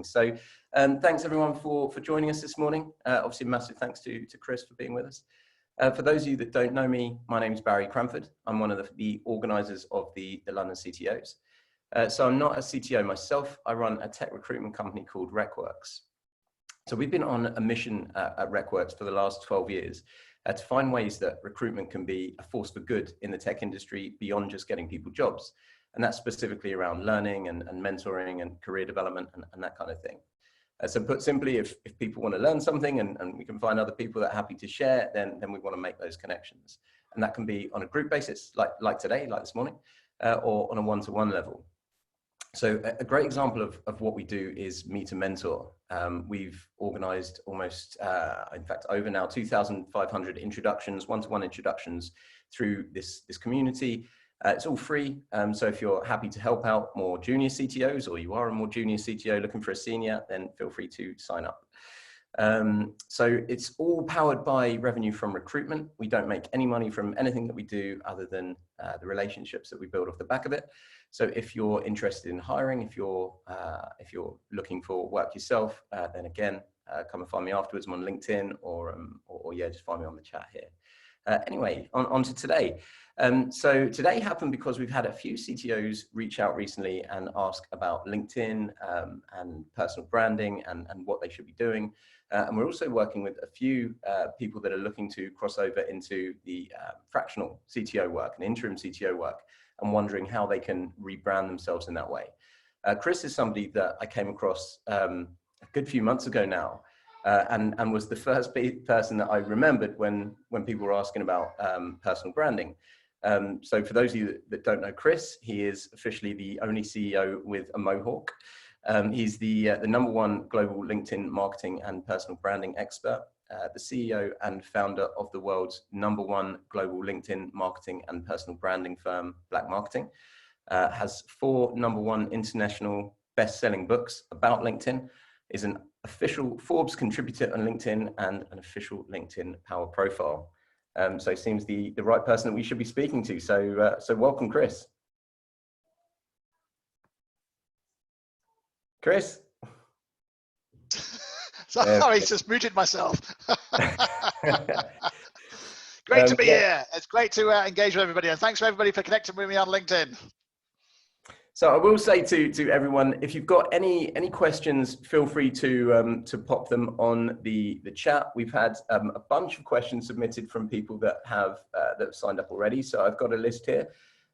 So thanks everyone for joining us this morning. Obviously massive thanks to Chris for being with us. For those of you that don't know me, my name is Barry Cranford. I'm one of the organisers of the London CTOs. So I'm not a CTO myself. I run a tech recruitment company called RecWorks. So we've been on a mission at RecWorks for the last 12 years to find ways that recruitment can be a force for good in the tech industry beyond just getting people jobs. And that's specifically around learning and mentoring and career development and that kind of thing. So put simply, if people want to learn something and we can find other people that are happy to share, then we want to make those connections. And that can be on a group basis, like today, like this morning, or on a one-to-one level. So a great example of what we do is Meet a Mentor. We've organized almost, in fact, over now 2,500 introductions, one-to-one introductions through this community. It's all free, so if you're happy to help out more junior CTOs, or you are a more junior CTO looking for a senior, then feel free to sign up. So it's all powered by revenue from recruitment. We don't make any money from anything that we do other than the relationships that we build off the back of it. So if you're interested in hiring, if you're looking for work yourself, then again, come and find me afterwards. I'm on LinkedIn, or yeah, just find me on the chat here. Anyway, on to today. So today happened because we've had a few CTOs reach out recently and ask about LinkedIn and personal branding and what they should be doing. And we're also working with a few people that are looking to cross over into the fractional CTO work and interim CTO work and wondering how they can rebrand themselves in that way. Chris is somebody that I came across a good few months ago now. And was the first person that I remembered when people were asking about personal branding. So for those of you that don't know Chris, he is officially the only CEO with a mohawk. He's the #1 global LinkedIn marketing and personal branding expert, the CEO and founder of the world's #1 global LinkedIn marketing and personal branding firm, Black Marketing, has 4 #1 international best-selling books about LinkedIn, is an official Forbes contributor on LinkedIn and an official LinkedIn Power Profile. So seems the right person that we should be speaking to. So welcome, Chris. Chris? Sorry, just muted myself. Great to be here. It's great to engage with everybody, and thanks for everybody for connecting with me on LinkedIn. So I will say to everyone, if you've got any questions, feel free to pop them on the chat. We've had a bunch of questions submitted from people that have signed up already. So I've got a list here,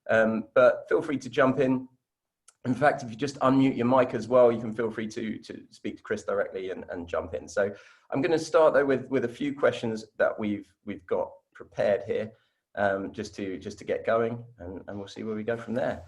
but feel free to jump in. In fact, if you just unmute your mic as well, you can feel free to speak to Chris directly and jump in. So I'm going to start though with a few questions that we've got prepared here, just to get going, and we'll see where we go from there.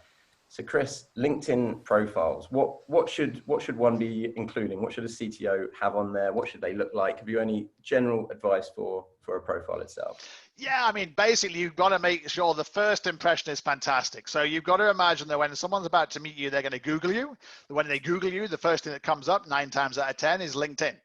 So Chris, LinkedIn profiles, what should one be including? What should a CTO have on there? What should they look like? Have you any general advice for a profile itself? Yeah, I mean, basically, you've got to make sure the first impression is fantastic. So you've got to imagine that when someone's about to meet you, they're going to Google you. When they Google you, the first thing that comes up 9 times out of 10 is LinkedIn.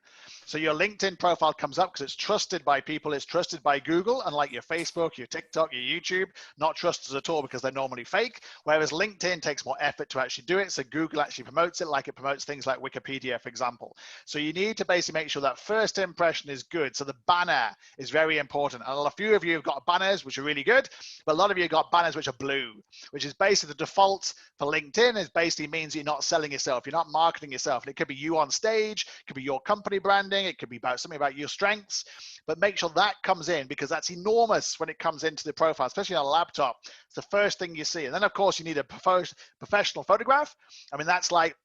So your LinkedIn profile comes up because it's trusted by people, it's trusted by Google, unlike your Facebook, your TikTok, your YouTube, not trusted at all because they're normally fake. Whereas LinkedIn takes more effort to actually do it. So Google actually promotes it like it promotes things like Wikipedia, for example. So you need to basically make sure that first impression is good. So the banner is very important. And a few of you have got banners, which are really good, but a lot of you have got banners which are blue, which is basically the default for LinkedIn. It basically means you're not selling yourself, you're not marketing yourself. And it could be you on stage, it could be your company branding, it could be about something about your strengths, but make sure that comes in because that's enormous when it comes into the profile, especially on a laptop. It's the first thing you see. And then of course you need a professional photograph. I mean, that's like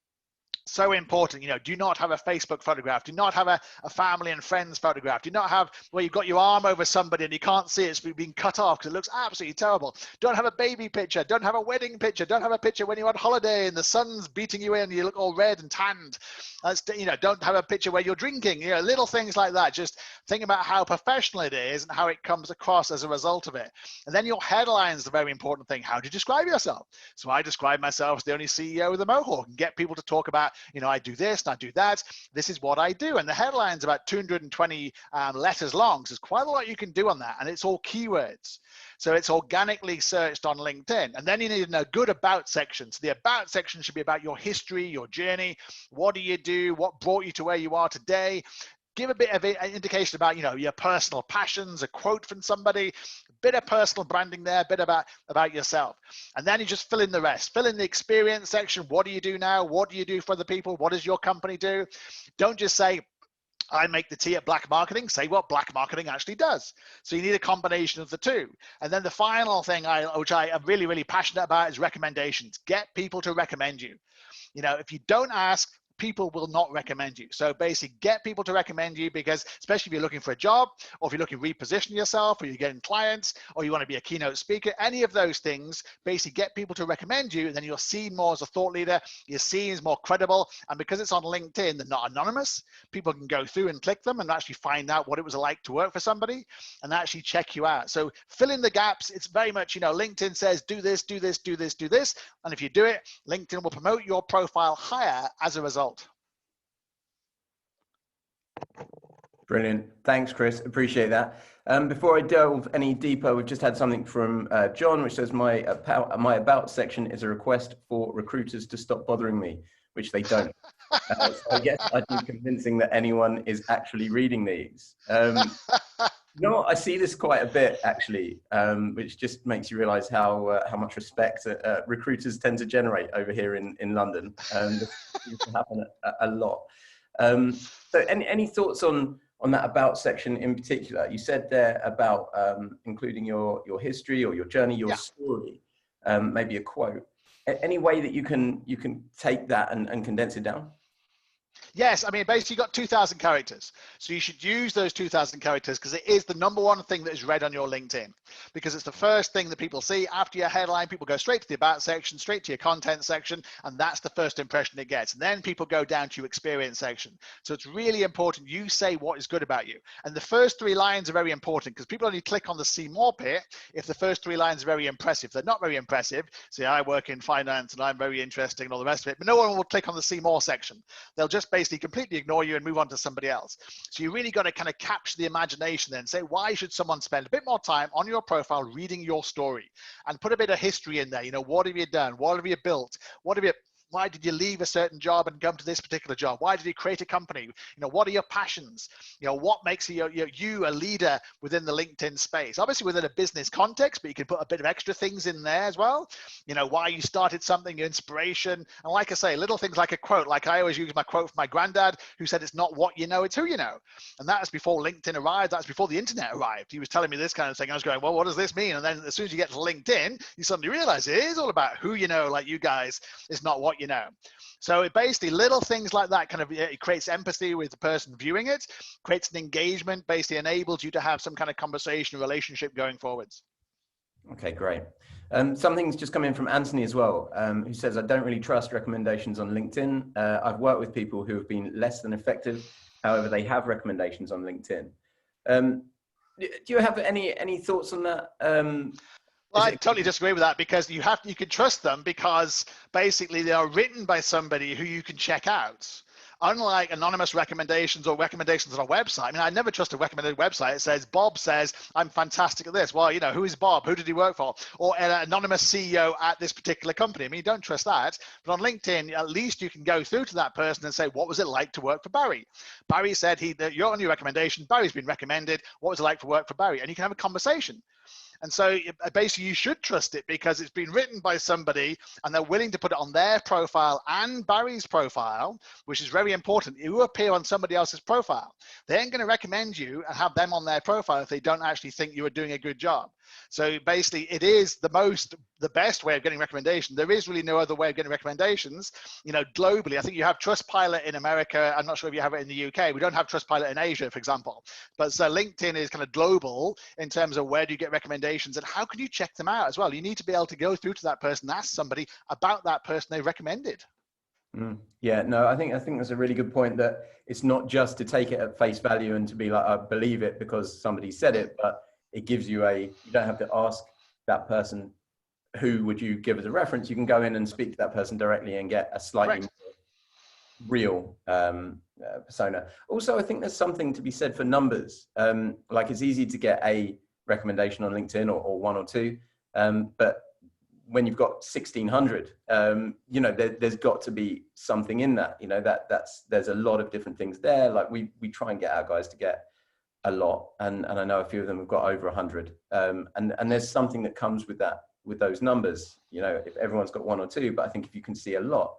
so important. You know, do not have a Facebook photograph, do not have a family and friends photograph, do not have where you've got your arm over somebody and you can't see it's being cut off because it looks absolutely terrible. Don't have a baby picture, don't have a wedding picture, don't have a picture when you're on holiday and the sun's beating you in and you look all red and tanned. That's, you know, don't have a picture where you're drinking, you know, little things like that. Just think about how professional it is and how it comes across as a result of it. And then your headline is the very important thing. How do you describe yourself? So I describe myself as the only CEO with a mohawk and get people to talk about I do this and I do that. This is what I do. And the headline's about 220 letters long. So there's quite a lot you can do on that. And it's all keywords. So it's organically searched on LinkedIn. And then you need a good about section. So the about section should be about your history, your journey. What do you do? What brought you to where you are today? Give a bit of an indication about, your personal passions, a quote from somebody, a bit of personal branding there, a bit about yourself. And then you just fill in the rest. Fill in the experience section. What do you do now? What do you do for other people? What does your company do? Don't just say, I make the tea at Black Marketing. Say what Black Marketing actually does. So you need a combination of the two. And then the final thing, which I am really, really passionate about, is recommendations. Get people to recommend you. If you don't ask, people will not recommend you. So basically get people to recommend you, because especially if you're looking for a job, or if you're looking to reposition yourself, or you're getting clients, or you want to be a keynote speaker, any of those things, basically get people to recommend you, and then you're seen more as a thought leader, you're seen as more credible. And because it's on LinkedIn, they're not anonymous. People can go through and click them and actually find out what it was like to work for somebody and actually check you out. So fill in the gaps. It's very much, LinkedIn says, do this, do this, do this, do this. And if you do it, LinkedIn will promote your profile higher as a result. Brilliant. Thanks, Chris. Appreciate that. Before I delve any deeper, we've just had something from John, which says my about section is a request for recruiters to stop bothering me, which they don't. So I guess I'd be convincing that anyone is actually reading these. I see this quite a bit, actually, which just makes you realize how much respect recruiters tend to generate over here in London. This seems to happen a lot. So any thoughts on that about section in particular? You said there about including your history or your journey, your story, maybe a quote. Any way that you can take that and condense it down? Yes, I mean, basically you've got 2,000 characters. So you should use those 2,000 characters, because it is the #1 thing that is read on your LinkedIn, because it's the first thing that people see. After your headline, people go straight to the about section, straight to your content section, and that's the first impression it gets. And then people go down to your experience section. So it's really important you say what is good about you. And the first 3 lines are very important, because people only click on the see more bit if the first 3 lines are very impressive. If they're not very impressive, say I work in finance and I'm very interesting and all the rest of it, but no one will click on the see more section. They'll just basically completely ignore you and move on to somebody else. So you really got to kind of capture the imagination then. Say, why should someone spend a bit more time on your profile reading your story, and put a bit of history in there? What have you done? What have you built? Why did you leave a certain job and come to this particular job? Why did you create a company? What are your passions? What makes you a leader within the LinkedIn space? Obviously within a business context, but you can put a bit of extra things in there as well. Why you started something, your inspiration. And like I say, little things like a quote. Like I always use my quote from my granddad, who said, it's not what you know, it's who you know. And that was before LinkedIn arrived. That's before the internet arrived. He was telling me this kind of thing. I was going, well, what does this mean? And then as soon as you get to LinkedIn, you suddenly realize it is all about who you know, like you guys. It's not what you know. So it basically, little things like that kind of, it creates empathy with the person viewing it, creates an engagement, basically enables you to have some kind of conversation, relationship going forwards. Okay, great. Something's just come in from Anthony as well, who says, I don't really trust recommendations on LinkedIn. I've worked with people who have been less than effective. However, they have recommendations on LinkedIn. Do you have any thoughts on that? Well, I totally disagree with that, because you can trust them, because basically they are written by somebody who you can check out. Unlike anonymous recommendations or recommendations on a website. I mean, I never trust a recommended website. It says, Bob says, I'm fantastic at this. Well, who is Bob? Who did he work for? Or an anonymous CEO at this particular company. I mean, you don't trust that. But on LinkedIn, at least you can go through to that person and say, what was it like to work for Barry? Barry said you're on your recommendation. Barry's been recommended. What was it like to work for Barry? And you can have a conversation. And so basically you should trust it, because it's been written by somebody and they're willing to put it on their profile and Barry's profile, which is very important. You appear on somebody else's profile. They ain't going to recommend you and have them on their profile if they don't actually think you are doing a good job. So basically it is the best way of getting recommendations. There is really no other way of getting recommendations. Globally, I think you have Trustpilot in America. I'm not sure if you have it in the UK. We don't have Trustpilot in Asia, for example. But so LinkedIn is kind of global in terms of where do you get recommendations and how can you check them out as well. You need to be able to go through to that person, ask somebody about that person they recommended. Yeah, no, I think that's a really good point, that it's not just to take it at face value and to be like, I believe it because somebody said it, but it gives you you don't have to ask that person, who would you give as a reference? You can go in and speak to that person directly and get a slightly more real persona. Also, I think there's something to be said for numbers. Like it's easy to get a recommendation on LinkedIn or one or two, but when you've got 1,600, you know, there's got to be something in that. You know, there's a lot of different things there. Like we try and get our guys to get a lot, and I know a few of them have got over 100, and there's something that comes with that, with those numbers. You know, if everyone's got one or two, but I think if you can see a lot,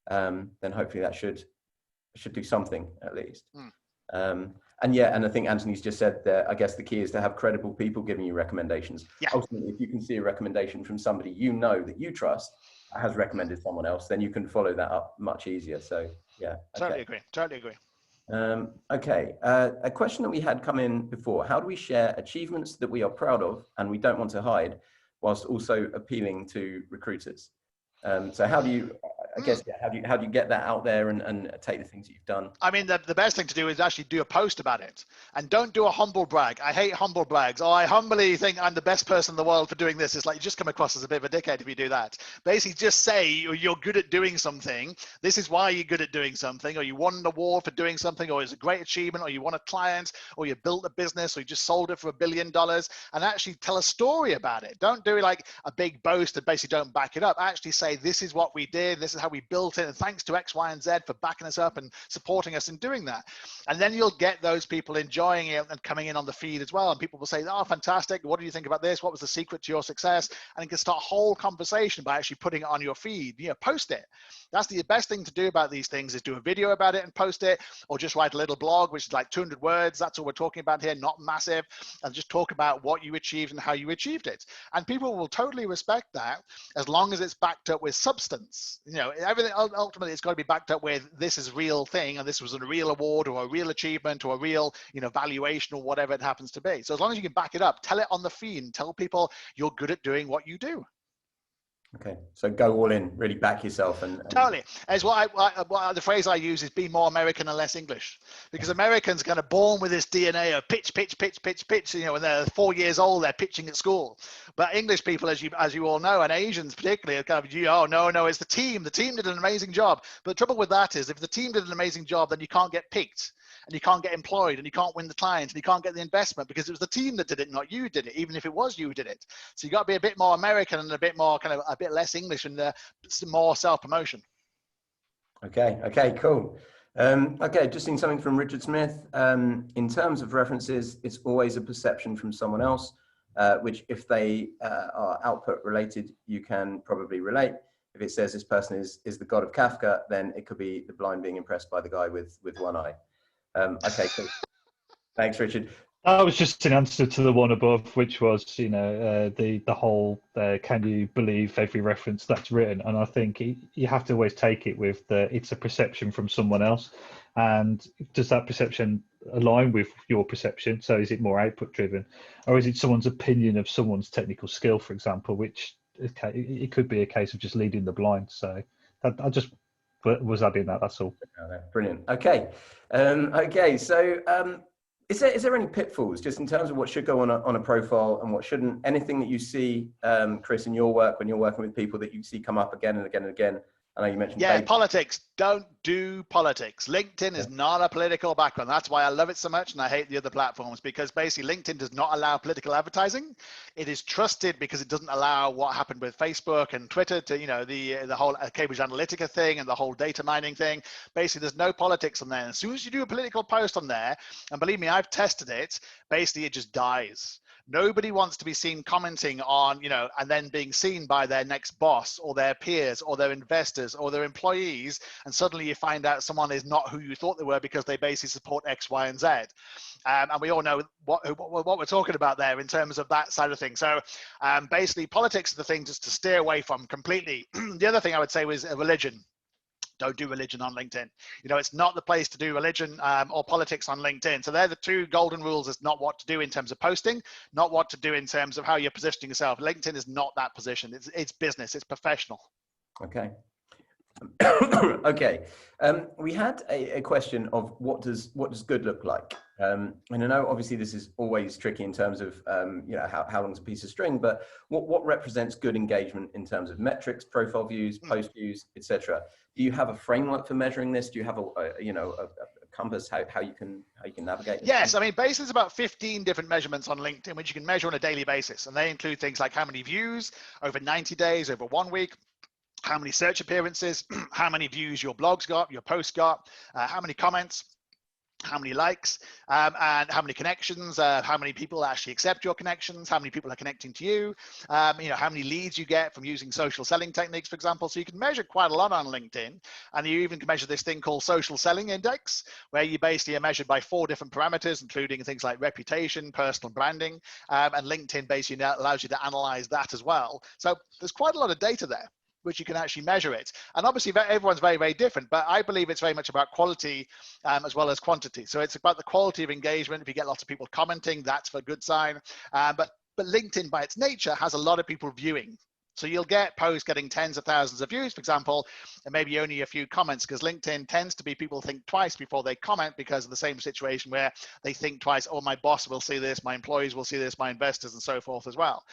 then hopefully that should do something at least. And yeah, and I think Anthony's just said that I guess the key is to have credible people giving you recommendations. Yeah. Ultimately, if you can see a recommendation from somebody you know that you trust has recommended someone else, then you can follow that up much easier. So yeah. Okay. Totally agree. Okay, a question that we had come in before: how do we share achievements that we are proud of and we don't want to hide, whilst also appealing to recruiters? So how do you, I guess, how do you get that out there and take the things that you've done? I mean, the best thing to do is actually do a post about it, and don't do a humble brag. I hate humble brags. Oh, I humbly think I'm the best person in the world for doing this. It's like you just come across as a bit of a dickhead if you do that. Basically, just say you're good at doing something. This is why you're good at doing something, or you won an award for doing something, or it's a great achievement, or you won a client, or you built a business, or you just sold it for $1 billion, and actually tell a story about it. Don't do like a big boast and basically don't back it up. Actually say, this is what we did, this is how we built it, and thanks to X, Y, and Z for backing us up and supporting us in doing that. And then you'll get those people enjoying it and coming in on the feed as well. And people will say, oh, fantastic. What do you think about this? What was the secret to your success? And you can start a whole conversation by actually putting it on your feed. You know, post it. That's the best thing to do about these things, is do a video about it and post it, or just write a little blog, which is like 200 words. That's all we're talking about here, not massive. And just talk about what you achieved and how you achieved it. And people will totally respect that, as long as it's backed up with substance. You know, everything ultimately it's got to be backed up with, this is real thing, and this was a real award or a real achievement or a real, you know, valuation or whatever it happens to be. So as long as you can back it up, tell it on the feed and tell people you're good at doing what you do. Okay, so go all in, really back yourself. And totally. As the phrase I use is, be more American and less English, because Americans are kind of born with this DNA of pitch. You know, when they're 4 years old, they're pitching at school. But English people, as you all know, and Asians particularly, are kind of, oh no, it's the team. The team did an amazing job. But the trouble with that is, if the team did an amazing job, then you can't get picked, and you can't get employed, and you can't win the client, and you can't get the investment, because it was the team that did it, not you did it, even if it was you who did it. So you got to be a bit more American and a bit more kind of a bit less English, and more self-promotion. Okay, cool. Okay, just seeing something from Richard Smith. In terms of references, it's always a perception from someone else, which if they are output related, you can probably relate. If it says this person is the god of Kafka, then it could be the blind being impressed by the guy with one eye. Okay, cool. Thanks, Richard. That was just an answer to the one above, which was, you know, the whole can you believe every reference that's written? And I think you have to always take it with it's a perception from someone else. And does that perception align with your perception? So is it more output driven, or is it someone's opinion of someone's technical skill, for example, which it could be a case of just leading the blind. So I just was adding that, that's all. Brilliant. Okay. Okay. So is there any pitfalls just in terms of what should go on a profile and what shouldn't? Anything that you see, Chris, in your work when you're working with people that you see come up again and again and again? I know you mentioned politics. Don't do politics. LinkedIn is not a political background. That's why I love it so much, and I hate the other platforms, because basically LinkedIn does not allow political advertising. It is trusted because it doesn't allow what happened with Facebook and Twitter to, you know, the whole Cambridge Analytica thing and the whole data mining thing. Basically, there's no politics on there. And as soon as you do a political post on there, and believe me, I've tested it, basically it just dies. Nobody wants to be seen commenting on, you know, and then being seen by their next boss or their peers or their investors or their employees. And suddenly you find out someone is not who you thought they were because they basically support X, Y, and Z. And we all know what we're talking about there in terms of that side of things. So basically politics is the thing just to steer away from completely. The other thing I would say was religion. Don't do religion on LinkedIn. You know, it's not the place to do religion or politics on LinkedIn. So they're the two golden rules. It's not what to do in terms of posting, not what to do in terms of how you're positioning yourself. LinkedIn is not that position. It's business. It's professional. Okay. Okay. We had a question of what does good look like? And I know obviously this is always tricky in terms of you know, how long is a piece of string, but what represents good engagement in terms of metrics, profile views, post views, etc. Do you have a framework for measuring this? Do you have a compass how you can navigate this? Yes, I mean, basically there's about 15 different measurements on LinkedIn which you can measure on a daily basis, and they include things like how many views over 90 days, over 1 week, how many search appearances, how many views your blog's got, your post got, how many comments, how many likes, and how many connections, how many people actually accept your connections, how many people are connecting to you, you know, how many leads you get from using social selling techniques, for example. So you can measure quite a lot on LinkedIn, and you even can measure this thing called social selling index, where you basically are measured by 4 different parameters, including things like reputation, personal branding, and LinkedIn basically allows you to analyze that as well. So there's quite a lot of data there which you can actually measure it. And obviously everyone's very, very different, but I believe it's very much about quality as well as quantity. So it's about the quality of engagement. If you get lots of people commenting, that's a good sign. But LinkedIn by its nature has a lot of people viewing. So you'll get posts getting tens of thousands of views, for example, and maybe only a few comments, because LinkedIn tends to be people think twice before they comment because of the same situation where they think twice, oh, my boss will see this, my employees will see this, my investors and so forth as well.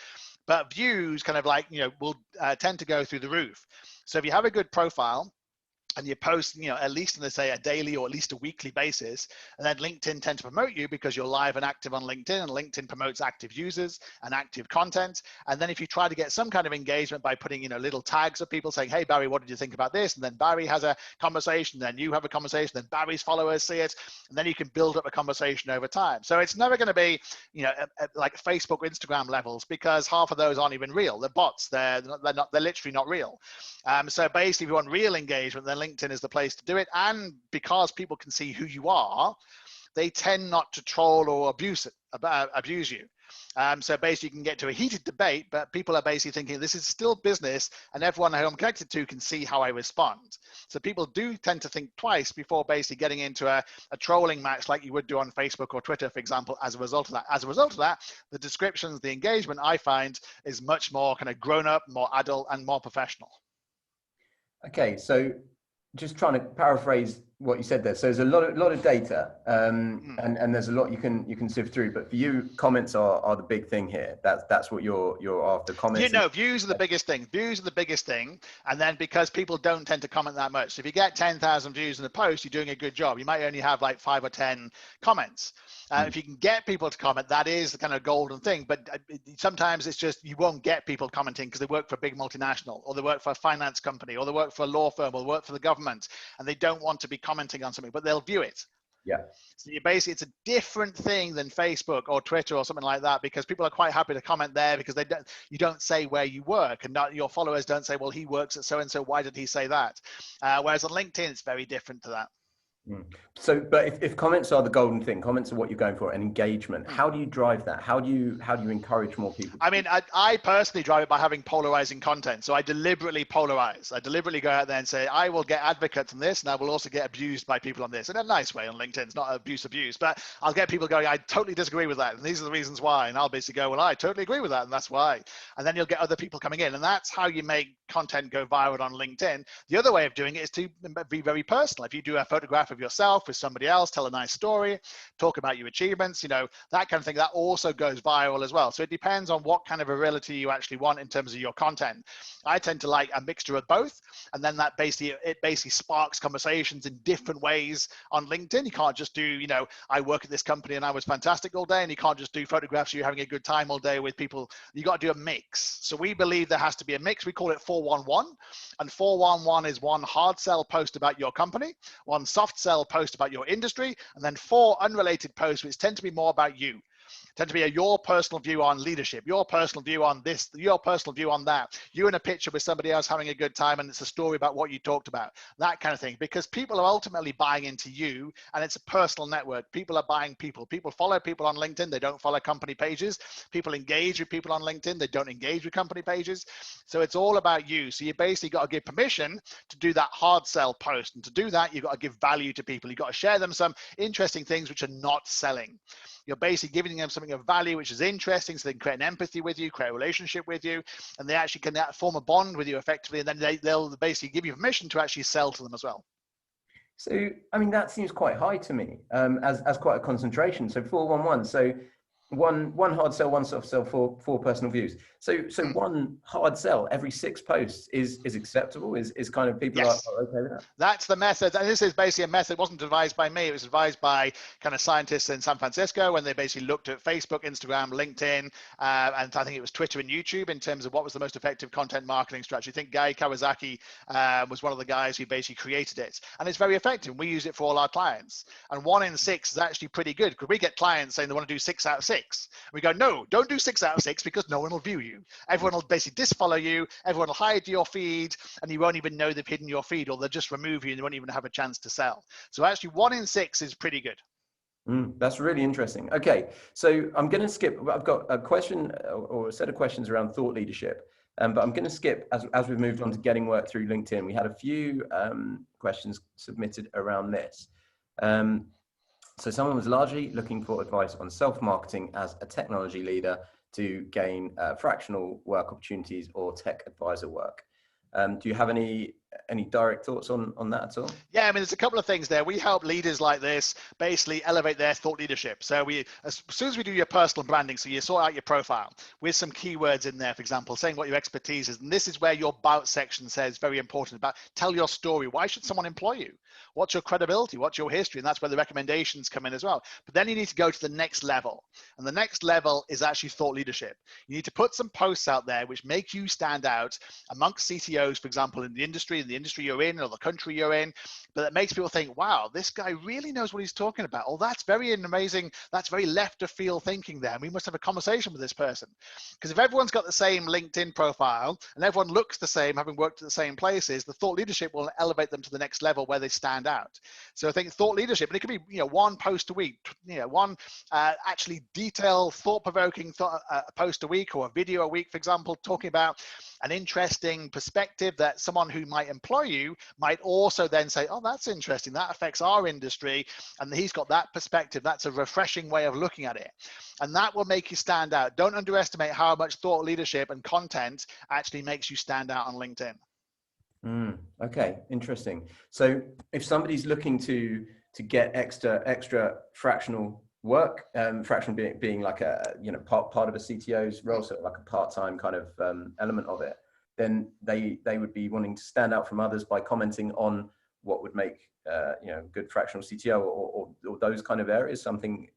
But views kind of like, you know, will tend to go through the roof. So if you have a good profile and you post, you know, at least on, let's say, a daily or at least a weekly basis, and then LinkedIn tend to promote you because you're live and active on LinkedIn, and LinkedIn promotes active users and active content. And then if you try to get some kind of engagement by putting, you know, little tags of people saying, hey, Barry, what did you think about this? And then Barry has a conversation, then you have a conversation, then Barry's followers see it, and then you can build up a conversation over time. So it's never going to be, you know, like Facebook or Instagram levels, because half of those aren't even real. They're bots. They're literally not real. So basically, if you want real engagement, then LinkedIn is the place to do it. And because people can see who you are, they tend not to troll or abuse you. So basically you can get to a heated debate, but people are basically thinking this is still business and everyone who I'm connected to can see how I respond. So people do tend to think twice before basically getting into a trolling match like you would do on Facebook or Twitter, for example, as a result of that. As a result of that, the descriptions, the engagement I find is much more kind of grown up, more adult and more professional. Okay, so just trying to paraphrase what you said there. So there's a lot of data, and there's a lot you can sift through. But for you, comments are the big thing here. That's what you're after. Comments. You know, views are the biggest thing. Views are the biggest thing, and then because people don't tend to comment that much. So if you get 10,000 views in a post, you're doing a good job. You might only have like 5 or 10 comments. If you can get people to comment, that is the kind of golden thing. But sometimes it's just you won't get people commenting because they work for a big multinational, or they work for a finance company, or they work for a law firm, or they work for the government, and they don't want to be commenting on something, but they'll view it. Yeah. So you basically, it's a different thing than Facebook or Twitter or something like that, because people are quite happy to comment there because you don't say where you work, and your followers don't say, well, he works at so-and-so, why did he say that? Whereas on LinkedIn, it's very different to that. So, but if comments are the golden thing, comments are what you're going for, and engagement, how do you drive that? How do you encourage more people? I mean, I personally drive it by having polarizing content. So I deliberately polarize. I deliberately go out there and say, I will get advocates on this, and I will also get abused by people on this. In a nice way on LinkedIn, it's not abuse, but I'll get people going, I totally disagree with that, and these are the reasons why. And I'll basically go, well, I totally agree with that, and that's why. And then you'll get other people coming in, and that's how you make content go viral on LinkedIn. The other way of doing it is to be very personal. If you do a photograph of yourself with somebody else, tell a nice story, talk about your achievements, you know, that kind of thing, that also goes viral as well. So it depends on what kind of virality you actually want in terms of your content. I tend to like a mixture of both, and then that basically sparks conversations in different ways on LinkedIn. You can't just do, you know, I work at this company and I was fantastic all day, and you can't just do photographs of you having a good time all day with people. You got to do a mix. So we believe there has to be a mix. We call it 411, and 411 is 1 hard sell post about your company, 1 soft sell post about your industry, and then 4 unrelated posts which tend to be more about you. Tend to be your personal view on leadership, your personal view on this, your personal view on that. You in a picture with somebody else having a good time, and it's a story about what you talked about, that kind of thing. Because people are ultimately buying into you, and it's a personal network. People are buying people. People follow people on LinkedIn. They don't follow company pages. People engage with people on LinkedIn. They don't engage with company pages. So it's all about you. So you basically got to give permission to do that hard sell post. And to do that, you've got to give value to people. You've got to share them some interesting things which are not selling. You're basically giving them something of value which is interesting, so they can create an empathy with you, create a relationship with you, and they actually can form a bond with you effectively, and then they'll basically give you permission to actually sell to them as well. So, I mean, that seems quite high to me, as quite a concentration. So 411. So one hard sell, one soft sell, four personal views. So one hard sell every 6 posts is acceptable. Is kind of people Yes. are okay with that. That's the method. And this is basically a method. It wasn't devised by me. It was advised by kind of scientists in San Francisco when they basically looked at Facebook, Instagram, LinkedIn, and I think it was Twitter and YouTube in terms of what was the most effective content marketing strategy. I think Guy Kawasaki was one of the guys who basically created it. And it's very effective. We use it for all our clients. And 1 in 6 is actually pretty good because we get clients saying they want to do 6 out of 6. We go, no, don't do 6 out of 6 because no one will view you. Everyone will basically disfollow you. Everyone will hide your feed and you won't even know they've hidden your feed, or they'll just remove you and you won't even have a chance to sell. So actually 1 in 6 is pretty good. That's really interesting. Okay, so I'm going to skip. I've got a question or a set of questions around thought leadership, but I'm going to skip as we've moved on to getting work through LinkedIn. We had a few questions submitted around this. So someone was largely looking for advice on self-marketing as a technology leader to gain fractional work opportunities or tech advisor work. Do you have any direct thoughts on that at all? Yeah, I mean, there's a couple of things there. We help leaders like this basically elevate their thought leadership. So as soon as we do your personal branding, so you sort out your profile with some keywords in there, for example, saying what your expertise is. And this is where your about section says very important about tell your story. Why should someone employ you? What's your credibility? What's your history? And that's where the recommendations come in as well. But then you need to go to the next level. And the next level is actually thought leadership. You need to put some posts out there which make you stand out amongst CTOs, for example, in the industry you're in or the country you're in, but that makes people think, wow, this guy really knows what he's talking about. Oh, that's very amazing. That's very left of field thinking there. We must have a conversation with this person. Because if everyone's got the same LinkedIn profile and everyone looks the same, having worked at the same places, the thought leadership will elevate them to the next level where they stand out. So I think thought leadership, and it could be, 1 post a week, one actually detailed, thought-provoking post a week or a video a week, for example, talking about an interesting perspective that someone who might employ you might also then say, oh, that's interesting. That affects our industry. And he's got that perspective. That's a refreshing way of looking at it. And that will make you stand out. Don't underestimate how much thought leadership and content actually makes you stand out on LinkedIn. Okay, interesting. So if somebody's looking to get extra fractional work, fractional being like a part of a CTO's role, so like a part-time kind of element of it, then they would be wanting to stand out from others by commenting on what would make good fractional CTO or those kind of areas. Something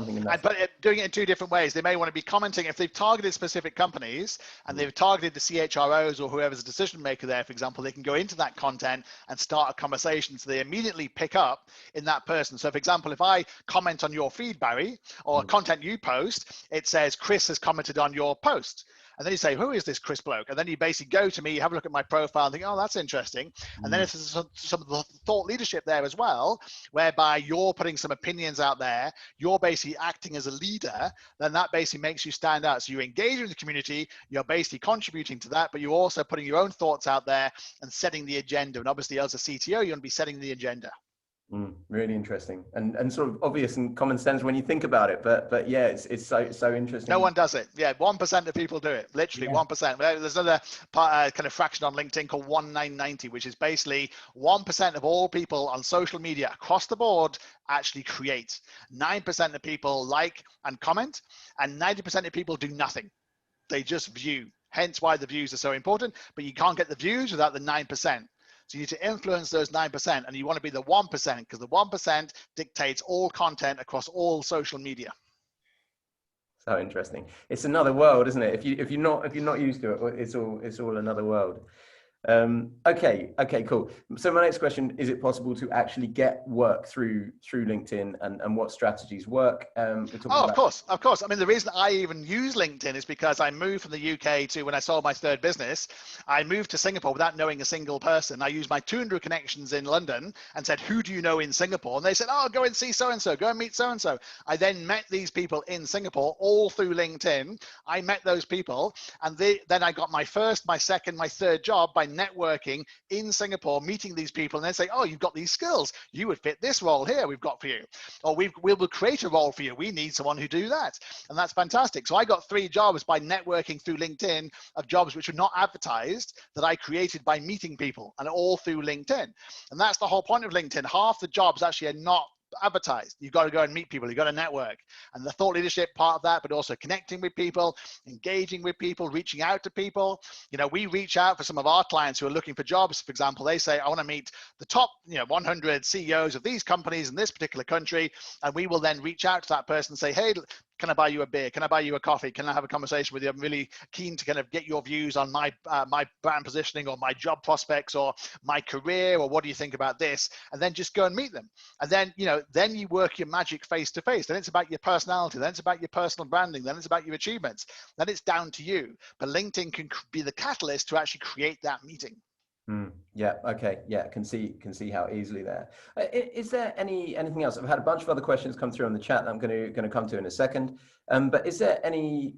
in that. But doing it in 2 different ways. They may want to be commenting if they've targeted specific companies and they've targeted the CHROs or whoever's a decision maker there, for example, they can go into that content and start a conversation so they immediately pick up in that person. So for example, if I comment on your feed, Barry, or content you post, it says Chris has commented on your post. And then you say, who is this Chris bloke? And then you basically go to me, have a look at my profile and think, oh, that's interesting. And then it's some of the thought leadership there as well, whereby you're putting some opinions out there, you're basically acting as a leader, then that basically makes you stand out. So you're engaging with the community, you're basically contributing to that, but you're also putting your own thoughts out there and setting the agenda. And obviously as a CTO, you're going to be setting the agenda. Really interesting and sort of obvious and common sense when you think about it, but yeah, it's so interesting. No one does it. Yeah, 1% of people do it. Literally 1%. There's another kind of fraction on LinkedIn called 1990, which is basically 1% of all people on social media across the board actually create. 9% of people like and comment, and 90% of people do nothing. They just view. Hence why the views are so important. But you can't get the views without the 9%. So you need to influence those 9%, and you want to be the 1% because the 1% dictates all content across all social media. So interesting. It's another world, isn't it? If you're not used to it, it's all another world. Okay, cool. So my next question, is it possible to actually get work through LinkedIn, and what strategies work? Of course. I mean, the reason I even use LinkedIn is because I moved from the UK to, when I sold my 3rd business, I moved to Singapore without knowing a single person. I used my 200 connections in London and said, who do you know in Singapore? And they said, oh, go and see so-and-so, go and meet so-and-so. I then met these people in Singapore all through LinkedIn. I met those people, and then I got my 1st, my 2nd, my 3rd job by networking in Singapore, meeting these people, and then say, oh, you've got these skills. You would fit this role here we've got for you. Or we will create a role for you. We need someone who do that. And that's fantastic. So I got 3 jobs by networking through LinkedIn of jobs which were not advertised that I created by meeting people, and all through LinkedIn. And that's the whole point of LinkedIn. Half the jobs actually are not advertised. You've got to go and meet people. You've got to network. And the thought leadership part of that, but also connecting with people, engaging with people, reaching out to people. You know, we reach out for some of our clients who are looking for jobs. For example, they say, I want to meet the top 100 CEOs of these companies in this particular country. And we will then reach out to that person and say, hey, can I buy you a beer? Can I buy you a coffee? Can I have a conversation with you? I'm really keen to kind of get your views on my my brand positioning, or my job prospects, or my career, or what do you think about this? And then just go and meet them. And then, then you work your magic face to face. Then it's about your personality. Then it's about your personal branding. Then it's about your achievements. Then it's down to you. But LinkedIn can be the catalyst to actually create that meeting. Yeah. Okay. Yeah. Can see how easily there. Is there anything else? I've had a bunch of other questions come through on the chat that I'm going to come to in a second. But is there any?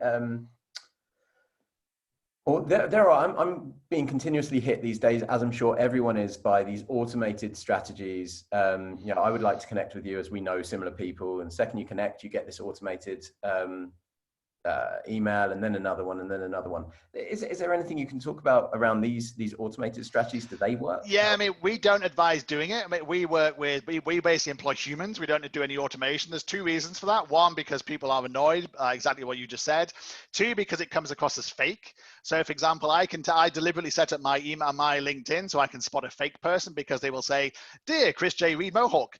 Or there are. I'm being continuously hit these days, as I'm sure everyone is, by these automated strategies. I would like to connect with you, as we know similar people, and the second you connect, you get this automated email, and then another one, and then another one. Is there anything you can talk about around these automated strategies? Do they work? Yeah, I mean, we don't advise doing it. I mean, we basically employ humans. We don't do any automation. There's 2 reasons for that. 1, because people are annoyed, exactly what you just said. 2, because it comes across as fake. So, for example, I deliberately set up my email, my LinkedIn, so I can spot a fake person, because they will say, "Dear Chris J. Reed Mohawk,"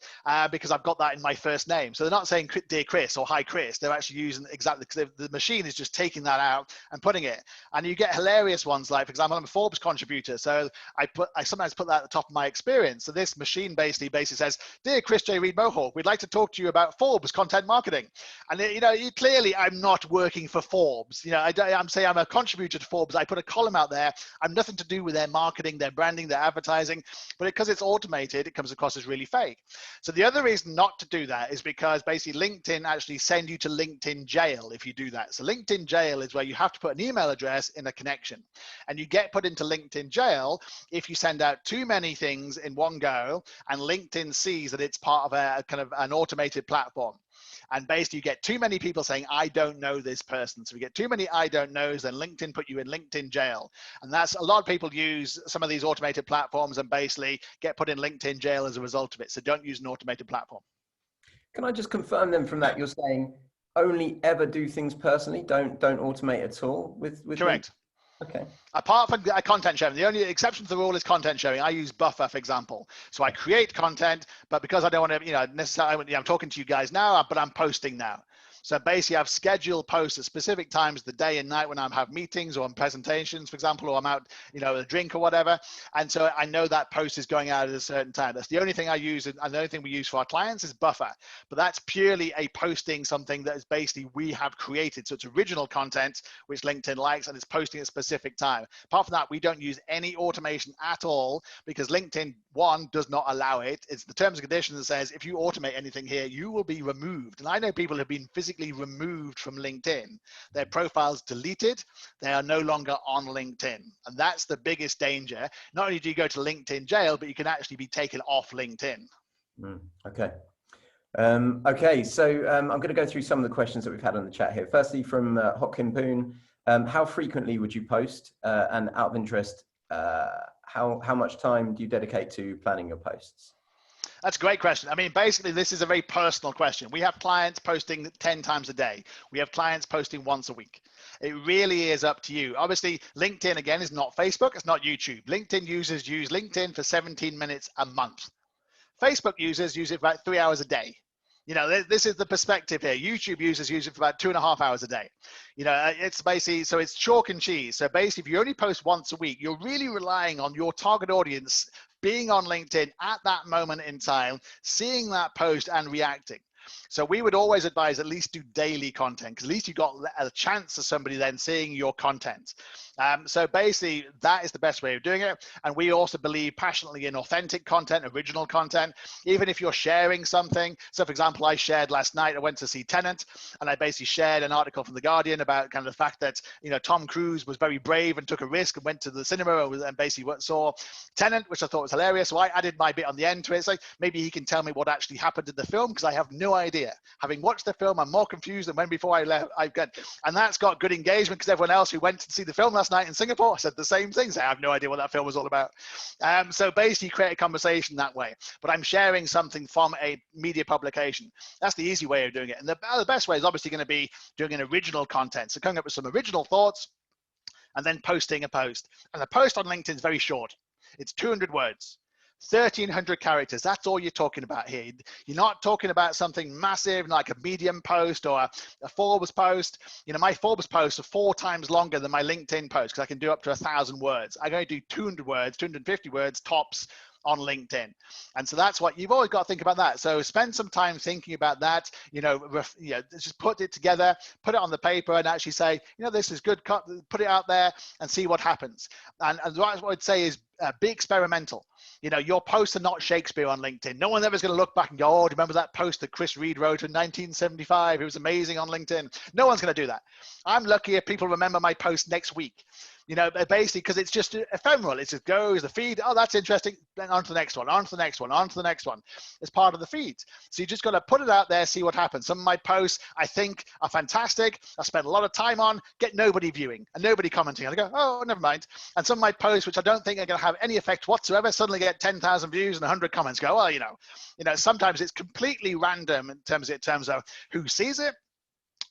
because I've got that in my first name. So they're not saying "Dear Chris" or "Hi Chris." They're actually using exactly, because the machine is just taking that out and putting it. And you get hilarious ones, like, for example, I'm a Forbes contributor, so I sometimes put that at the top of my experience. So this machine basically says, "Dear Chris J. Reed Mohawk, we'd like to talk to you about Forbes content marketing." And clearly I'm not working for Forbes. I'm saying I'm a contributor to Forbes. I put a column out there. I'm nothing to do with their marketing, their branding, their advertising, but because it's automated, it comes across as really fake. So the other reason not to do that is because basically LinkedIn actually send you to LinkedIn jail if you do that. So LinkedIn jail is where you have to put an email address in a connection, and you get put into LinkedIn jail if you send out too many things in one go, and LinkedIn sees that it's part of a kind of an automated platform. And basically you get too many people saying, "I don't know this person." So we get too many "I don't knows," then LinkedIn put you in LinkedIn jail. And that's, a lot of people use some of these automated platforms and basically get put in LinkedIn jail as a result of it. So don't use an automated platform. Can I just confirm then from that, you're saying only ever do things personally, don't automate at all with Correct. Okay. Apart from content sharing, the only exception to the rule is content sharing. I use Buffer, for example. So I create content, but because I don't want to, necessarily, I'm talking to you guys now, but I'm posting now. So basically I've scheduled posts at specific times, the day and night, when I have meetings or presentations, for example, or I'm out, a drink or whatever. And so I know that post is going out at a certain time. That's the only thing I use. And the only thing we use for our clients is Buffer, but that's purely a posting something that is basically we have created. So it's original content, which LinkedIn likes, and it's posting at a specific time. Apart from that, we don't use any automation at all, because LinkedIn, 1, does not allow it. It's the terms and conditions that says, if you automate anything here, you will be removed. And I know people have been physically removed from LinkedIn, their profiles deleted, they are no longer on LinkedIn. And that's the biggest danger. Not only do you go to LinkedIn jail, but you can actually be taken off LinkedIn. Okay. Okay, so I'm going to go through some of the questions that we've had on the chat here. Firstly, from Hotkin Poon, how frequently would you post? And out of interest, how much time do you dedicate to planning your posts? That's a great question. I mean, basically, this is a very personal question. We have clients posting 10 times a day. We have clients posting once a week. It really is up to you. Obviously, LinkedIn, again, is not Facebook. It's not YouTube. LinkedIn users use LinkedIn for 17 minutes a month. Facebook users use it for about 3 hours a day. This is the perspective here. YouTube users use it for about 2.5 hours a day. It's basically, so it's chalk and cheese. So basically, if you only post once a week, you're really relying on your target audience being on LinkedIn at that moment in time, seeing that post and reacting. So we would always advise at least do daily content, because at least you got a chance of somebody then seeing your content. So basically, that is the best way of doing it. And we also believe passionately in authentic content, original content, even if you're sharing something. So for example, I shared last night, I went to see Tenet, and I basically shared an article from The Guardian about kind of the fact that, you know, Tom Cruise was very brave and took a risk and went to the cinema and basically saw Tenet, which I thought was hilarious. So I added my bit on the end to it. It's like, maybe he can tell me what actually happened in the film, because I have no idea. Having watched the film, I'm more confused than when before I left. And that's got good engagement, because everyone else who went to see the film last night in Singapore said the same things. I have no idea what that film was all about. So basically create a conversation that way. But I'm sharing something from a media publication. That's the easy way of doing it. And the best way is obviously going to be doing an original content. So coming up with some original thoughts and then posting a post. And the post on LinkedIn is very short. It's 200 words. 1,300 characters. That's all you're talking about here. You're not talking about something massive like a Medium post or a Forbes post. You know, my Forbes posts are 4 times longer than my LinkedIn post, because I can do up to 1,000 words. I can do 200 words, 250 words tops on LinkedIn. And so that's what you've always got to think about that. So spend some time thinking about that, just put it together, put it on the paper and actually say, you know, this is good, put it out there and see what happens. And what I'd say is be experimental. You know, your posts are not Shakespeare on LinkedIn. No one ever is going to look back and go, oh, remember that post that Chris Reed wrote in 1975? It was amazing on LinkedIn. No one's going to do that. I'm lucky if people remember my post next week. You know, basically, because it's just ephemeral. It just goes, the feed, oh, that's interesting. Then on to the next one, on to the next one, on to the next one. It's part of the feed. So you just got to put it out there, see what happens. Some of my posts, I think, are fantastic. I spent a lot of time on, get nobody viewing and nobody commenting. And I go, oh, never mind. And some of my posts, which I don't think are going to have any effect whatsoever, suddenly get 10,000 views and 100 comments. Go, well, you know, sometimes it's completely random in terms of who sees it,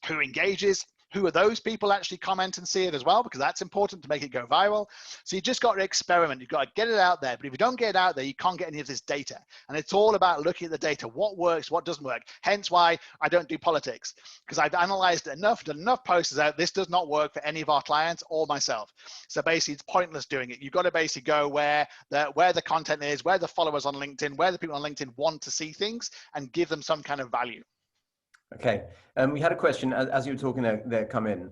who engages, who are those people actually comment and see it as well, because that's important to make it go viral. So you just got to experiment. You've got to get it out there. But if you don't get it out there, you can't get any of this data. And it's all about looking at the data, what works, what doesn't work. Hence why I don't do politics, because I've analyzed enough, done enough posters out. This does not work for any of our clients or myself. So basically it's pointless doing it. You've got to basically go where the content is, where the followers on LinkedIn, where the people on LinkedIn want to see things, and give them some kind of value. Okay, we had a question as you were talking there come in,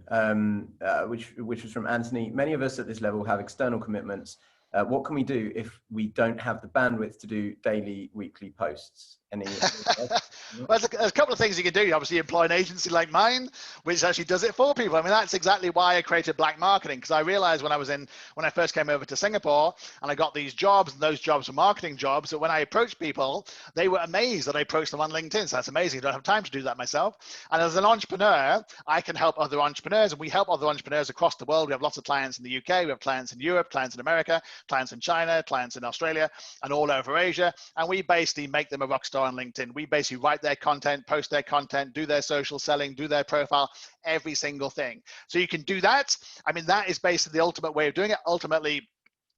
which was from Anthony. Many of us at this level have external commitments. What can we do if we don't have the bandwidth to do daily, weekly posts? Well, there's a couple of things you can do. You obviously employ an agency like mine, which actually does it for people. I mean, that's exactly why I created Black Marketing, because I realized when I first came over to Singapore and I got these jobs, and those jobs were marketing jobs, that when I approached people, they were amazed that I approached them on LinkedIn. So that's amazing. I don't have time to do that myself. And as an entrepreneur, I can help other entrepreneurs, and we help other entrepreneurs across the world. We have lots of clients in the UK, we have clients in Europe, clients in America, clients in China, clients in Australia, and all over Asia. And we basically make them a rock star on LinkedIn. We basically write their content, post their content, do their social selling, do their profile, every single thing. So you can do that. I mean, that is basically the ultimate way of doing it. Ultimately,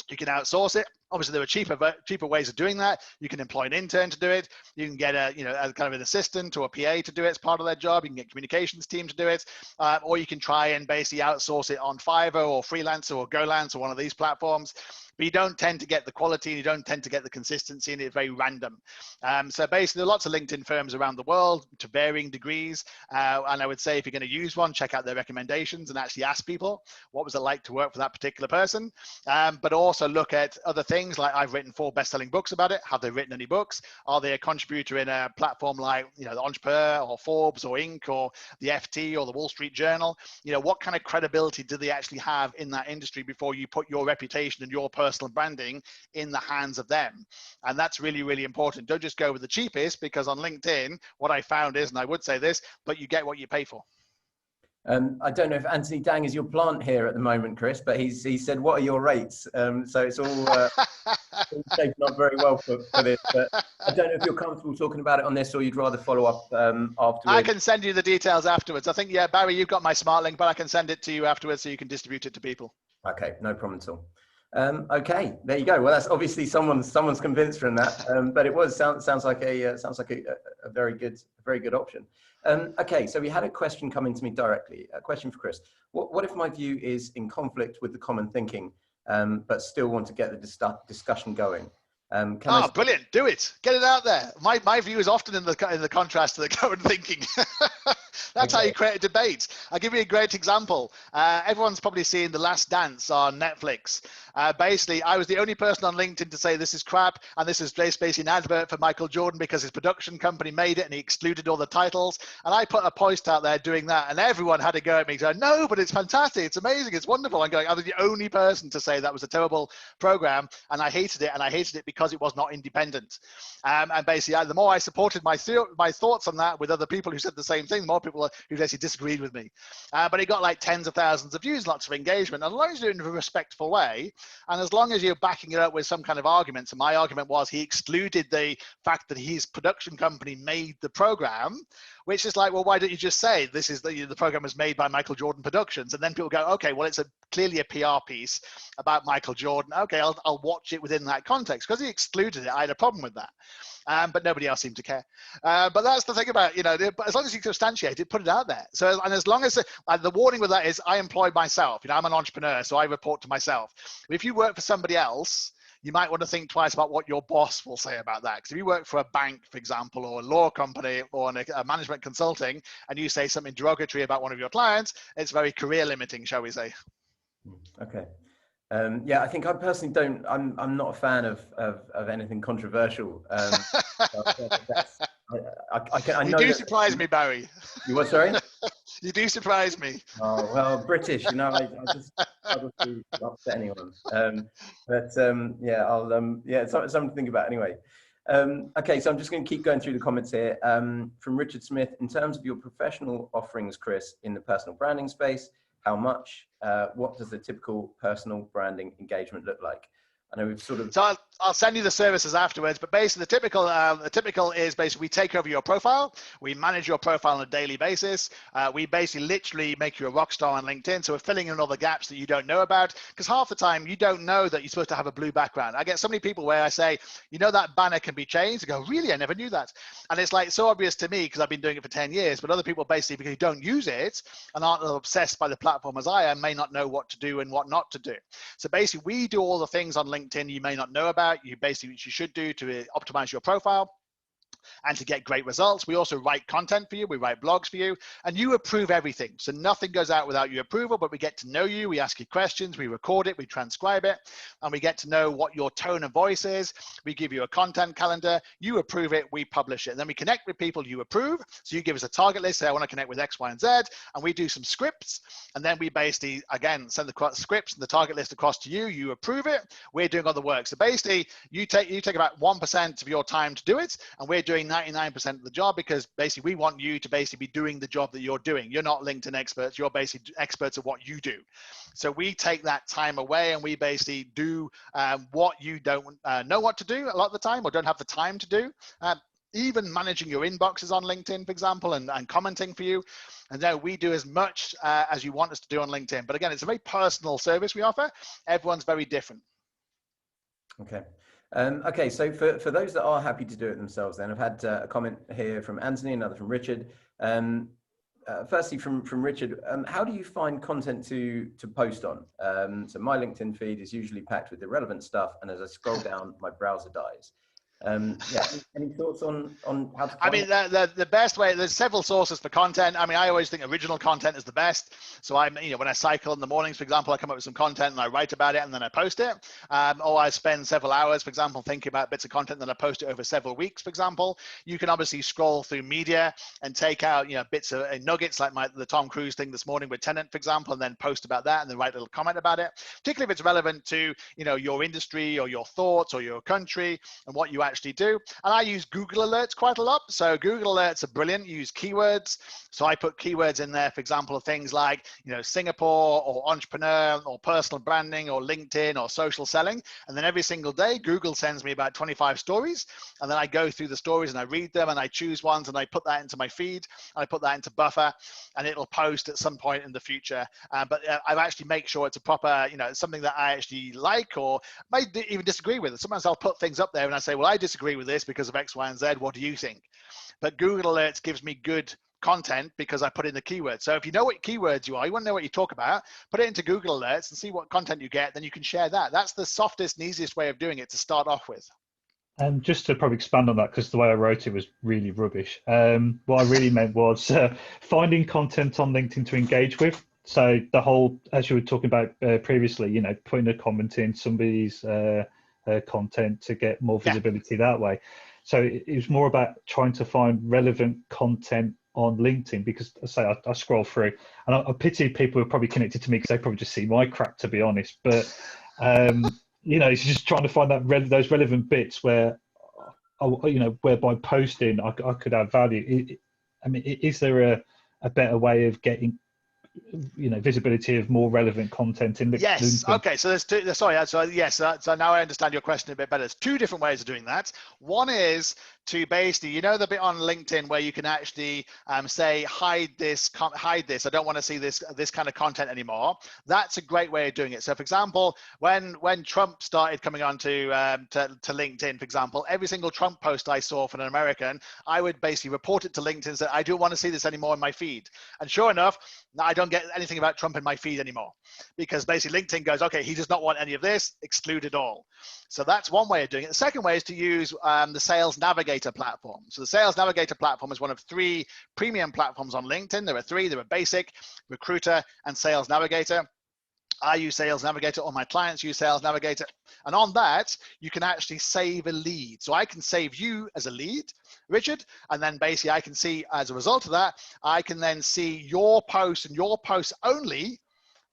you can outsource it. Obviously, there are cheaper ways of doing that. You can employ an intern to do it. You can get a kind of an assistant or a PA to do it as part of their job. You can get communications team to do it, or you can try and basically outsource it on Fiverr or Freelancer or Golance or one of these platforms. But you don't tend to get the quality, and you don't tend to get the consistency, and it's very random. So basically, there are lots of LinkedIn firms around the world to varying degrees. And I would say if you're going to use one, check out their recommendations and actually ask people, what was it like to work for that particular person? But also look at other things, like I've written 4 best-selling books about it. Have they written any books? Are they a contributor in a platform like, the Entrepreneur or Forbes or Inc. or the FT or the Wall Street Journal? What kind of credibility do they actually have in that industry before you put your reputation and your personal branding in the hands of them? And that's really, really important. Don't just go with the cheapest, because on LinkedIn, what I found is, and I would say this, but you get what you pay for. I don't know if Anthony Dang is your plant here at the moment, Chris, but he said, what are your rates? So it's all taken up very well for this, but I don't know if you're comfortable talking about it on this, or you'd rather follow up afterwards. I can send you the details afterwards. I think, yeah, Barry, you've got my smart link, but I can send it to you afterwards so you can distribute it to people. Okay, no problem at all. Okay, there you go. Well, that's obviously someone's convinced from that, but it sounds like a very good option. Okay, so we had a question coming to me directly. A question for Chris. What if my view is in conflict with the common thinking, but still want to get the discussion going? Brilliant. Do it. Get it out there. My view is often in the contrast to the current thinking. That's how you create a debate. I'll give you a great example. Everyone's probably seen The Last Dance on Netflix. Basically, I was the only person on LinkedIn to say this is crap, and this is basically an advert for Michael Jordan because his production company made it and he excluded all the titles. And I put a post out there doing that, and everyone had to go at me going, no, but it's fantastic, it's amazing, it's wonderful. I'm going, I was the only person to say that was a terrible program, and I hated it because it was not independent. And basically, the more I supported my thoughts on that with other people who said the same thing, the more people who basically disagreed with me. But it got like tens of thousands of views, lots of engagement, and as long as you do it in a respectful way, and as long as you're backing it up with some kind of argument. So my argument was he excluded the fact that his production company made the program, which is like, well, why don't you just say this is the program was made by Michael Jordan Productions? And then people go, okay, well, it's clearly a PR piece about Michael Jordan. Okay, I'll watch it within that context. Because he excluded it, I had a problem with that. But nobody else seemed to care. But that's the thing about, as long as you substantiate it, put it out there. So, and as long as the warning with that is I employ myself, I'm an entrepreneur, so I report to myself. If you work for somebody else, you might want to think twice about what your boss will say about that. Because if you work for a bank, for example, or a law company or a management consulting, and you say something derogatory about one of your clients, it's very career limiting, shall we say. Okay. Yeah, I think I personally don't. I'm not a fan of anything controversial. You do surprise me, Barry. You what? Sorry. You do surprise me. Oh well, British. I just struggle to upset anyone. Yeah, it's something to think about anyway. Okay, so I'm just going to keep going through the comments here. From Richard Smith, in terms of your professional offerings, Chris, in the personal branding space. How much? What does the typical personal branding engagement look like? I know we've sort of. So I'll send you the services afterwards, but basically the typical is basically we take over your profile, we manage your profile on a daily basis. We basically literally make you a rock star on LinkedIn. So we're filling in all the gaps that you don't know about, because half the time you don't know that you're supposed to have a blue background. I get so many people where I say, that banner can be changed. They go, really? I never knew that. And it's like so obvious to me because I've been doing it for 10 years, but other people basically, because you don't use it and aren't obsessed by the platform as I am, may not know what to do and what not to do. So basically we do all the things on LinkedIn you may not know about, you should do to optimize your profile and to get great results. We also write content for you, we write blogs for you, and you approve everything. So nothing goes out without your approval, but we get to know you, we ask you questions, we record it, we transcribe it, and we get to know what your tone of voice is. We give you a content calendar, you approve it, we publish it. And then we connect with people you approve. So you give us a target list, say I want to connect with X, Y, and Z, and we do some scripts. And then we basically, again, send the scripts and the target list across to you, you approve it, we're doing all the work. So basically, you take about 1% of your time to do it, and we're doing 99% of the job, because basically we want you to basically be doing the job that you're doing. You're not LinkedIn experts, you're basically experts at what you do. So we take that time away and we basically do what you don't know what to do a lot of the time, or don't have the time to do. Even managing your inboxes on LinkedIn, for example, and commenting for you. And then we do as much as you want us to do on LinkedIn. But again, it's a very personal service we offer. Everyone's very different. Okay. Okay, so for those that are happy to do it themselves, then I've had a comment here from Anthony, another from Richard. Firstly, from Richard, how do you find content to post on? So my LinkedIn feed is usually packed with irrelevant stuff, and as I scroll down, my browser dies. Yeah, any thoughts on how to? I mean, the best way, there's several sources for content. I mean, I always think original content is the best. So when I cycle in the mornings, for example, I come up with some content and I write about it and then I post it. Or I spend several hours, for example, thinking about bits of content, then I post it over several weeks, for example. You can obviously scroll through media and take out, bits of nuggets like the Tom Cruise thing this morning with Tennant, for example, and then post about that and then write a little comment about it, particularly if it's relevant to, your industry or your thoughts or your country and what you actually do. And I use Google Alerts quite a lot. So Google Alerts are brilliant. You use keywords. So I put keywords in there, for example, of things like, Singapore or entrepreneur or personal branding or LinkedIn or social selling. And then every single day, Google sends me about 25 stories. And then I go through the stories and I read them and I choose ones and I put that into my feed and I put that into Buffer and it'll post at some point in the future. But I actually make sure it's a proper, something that I actually like or might even disagree with. Sometimes I'll put things up there and I say, well, I disagree with this because of X, Y, and Z. What do you think? But Google Alerts gives me good content because I put in the keywords. So if you know what keywords you want to know what you talk about, put it into Google Alerts and see what content you get, then you can share that. That's the softest and easiest way of doing it to start off with. Just to probably expand on that, because the way I wrote it was really rubbish. What I really meant was finding content on LinkedIn to engage with. So the whole, as you were talking about previously, you know, putting a comment in somebody's content to get more visibility that way. So it was more about trying to find relevant content on LinkedIn, because I scroll through and I pity people who are probably connected to me because they probably just see my crap, to be honest. But you know, it's just trying to find that those relevant bits where, you know, whereby posting I could add value. I mean, is there a better way of getting, you know, visibility of more relevant content in LinkedIn? Yes. Okay. So there's two. Sorry. So yes. So now I understand your question a bit better. There's two different ways of doing that. One is to basically, you know, the bit on LinkedIn where you can actually say hide this. I don't want to see this kind of content anymore. That's a great way of doing it. So for example, when Trump started coming on to LinkedIn, for example, every single Trump post I saw from an American, I would basically report it to LinkedIn and say, I don't want to see this anymore in my feed. And sure enough, I don't get anything about Trump in my feed anymore, because basically LinkedIn goes, okay, he does not want any of this, exclude it all. So that's one way of doing it. The second way is to use the Sales Navigator platform. So the Sales Navigator platform is one of 3 premium platforms on LinkedIn. There are 3. There are Basic, Recruiter, and Sales Navigator. I use Sales Navigator, or my clients use Sales Navigator. And on that, you can actually save a lead. So I can save you as a lead, Richard, and then basically I can see, as a result of that, I can then see your posts and your posts only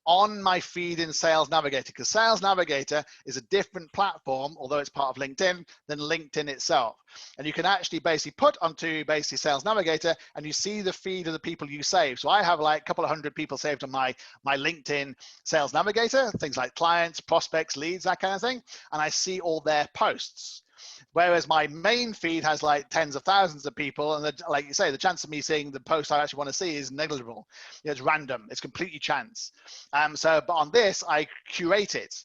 on my feed in Sales Navigator, because Sales Navigator is a different platform, although it's part of LinkedIn, than LinkedIn itself. And you can actually basically put onto basically Sales Navigator and you see the feed of the people you save. So I have like a couple of hundred people saved on my LinkedIn Sales Navigator, things like clients, prospects, leads, that kind of thing. And I see all their posts. Whereas my main feed has like tens of thousands of people, and like you say, the chance of me seeing the post I actually want to see is negligible. It's random. It's completely chance. But on this, I curate it.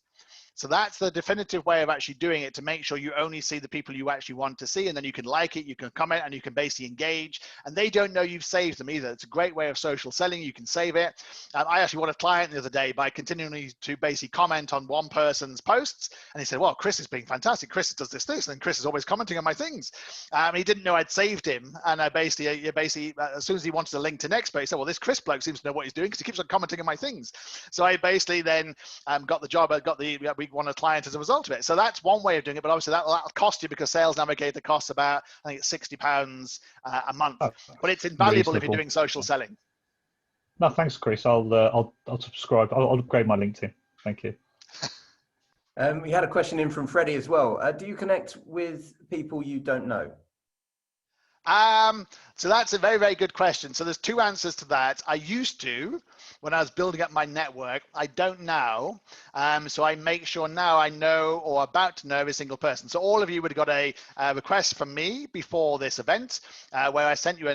So that's the definitive way of actually doing it, to make sure you only see the people you actually want to see, and then you can like it, you can comment, and you can basically engage, and they don't know you've saved them either. It's a great way of social selling. You can save it. I actually won a client the other day by continuing to basically comment on one person's posts, and he said, well, Chris is being fantastic. Chris does this, and Chris is always commenting on my things. He didn't know I'd saved him, and I basically, as soon as he wanted a LinkedIn expert, he said, well, this Chris bloke seems to know what he's doing because he keeps on commenting on my things. So I basically then got the job. We won a client as a result of it. So that's one way of doing it, but obviously that'll cost you, because Sales Navigator costs about, I think it's £60 a month, but it's invaluable if you're doing social selling. No, thanks, Chris. I'll subscribe. I'll upgrade my LinkedIn. Thank you. We had a question in from Freddie as well. Do you connect with people you don't know? So that's a very, very good question. So there's 2 answers to that. I used to, when I was building up my network. I don't now. So I make sure now I know, or about to know, every single person. So all of you would have got a request from me before this event, where I sent you a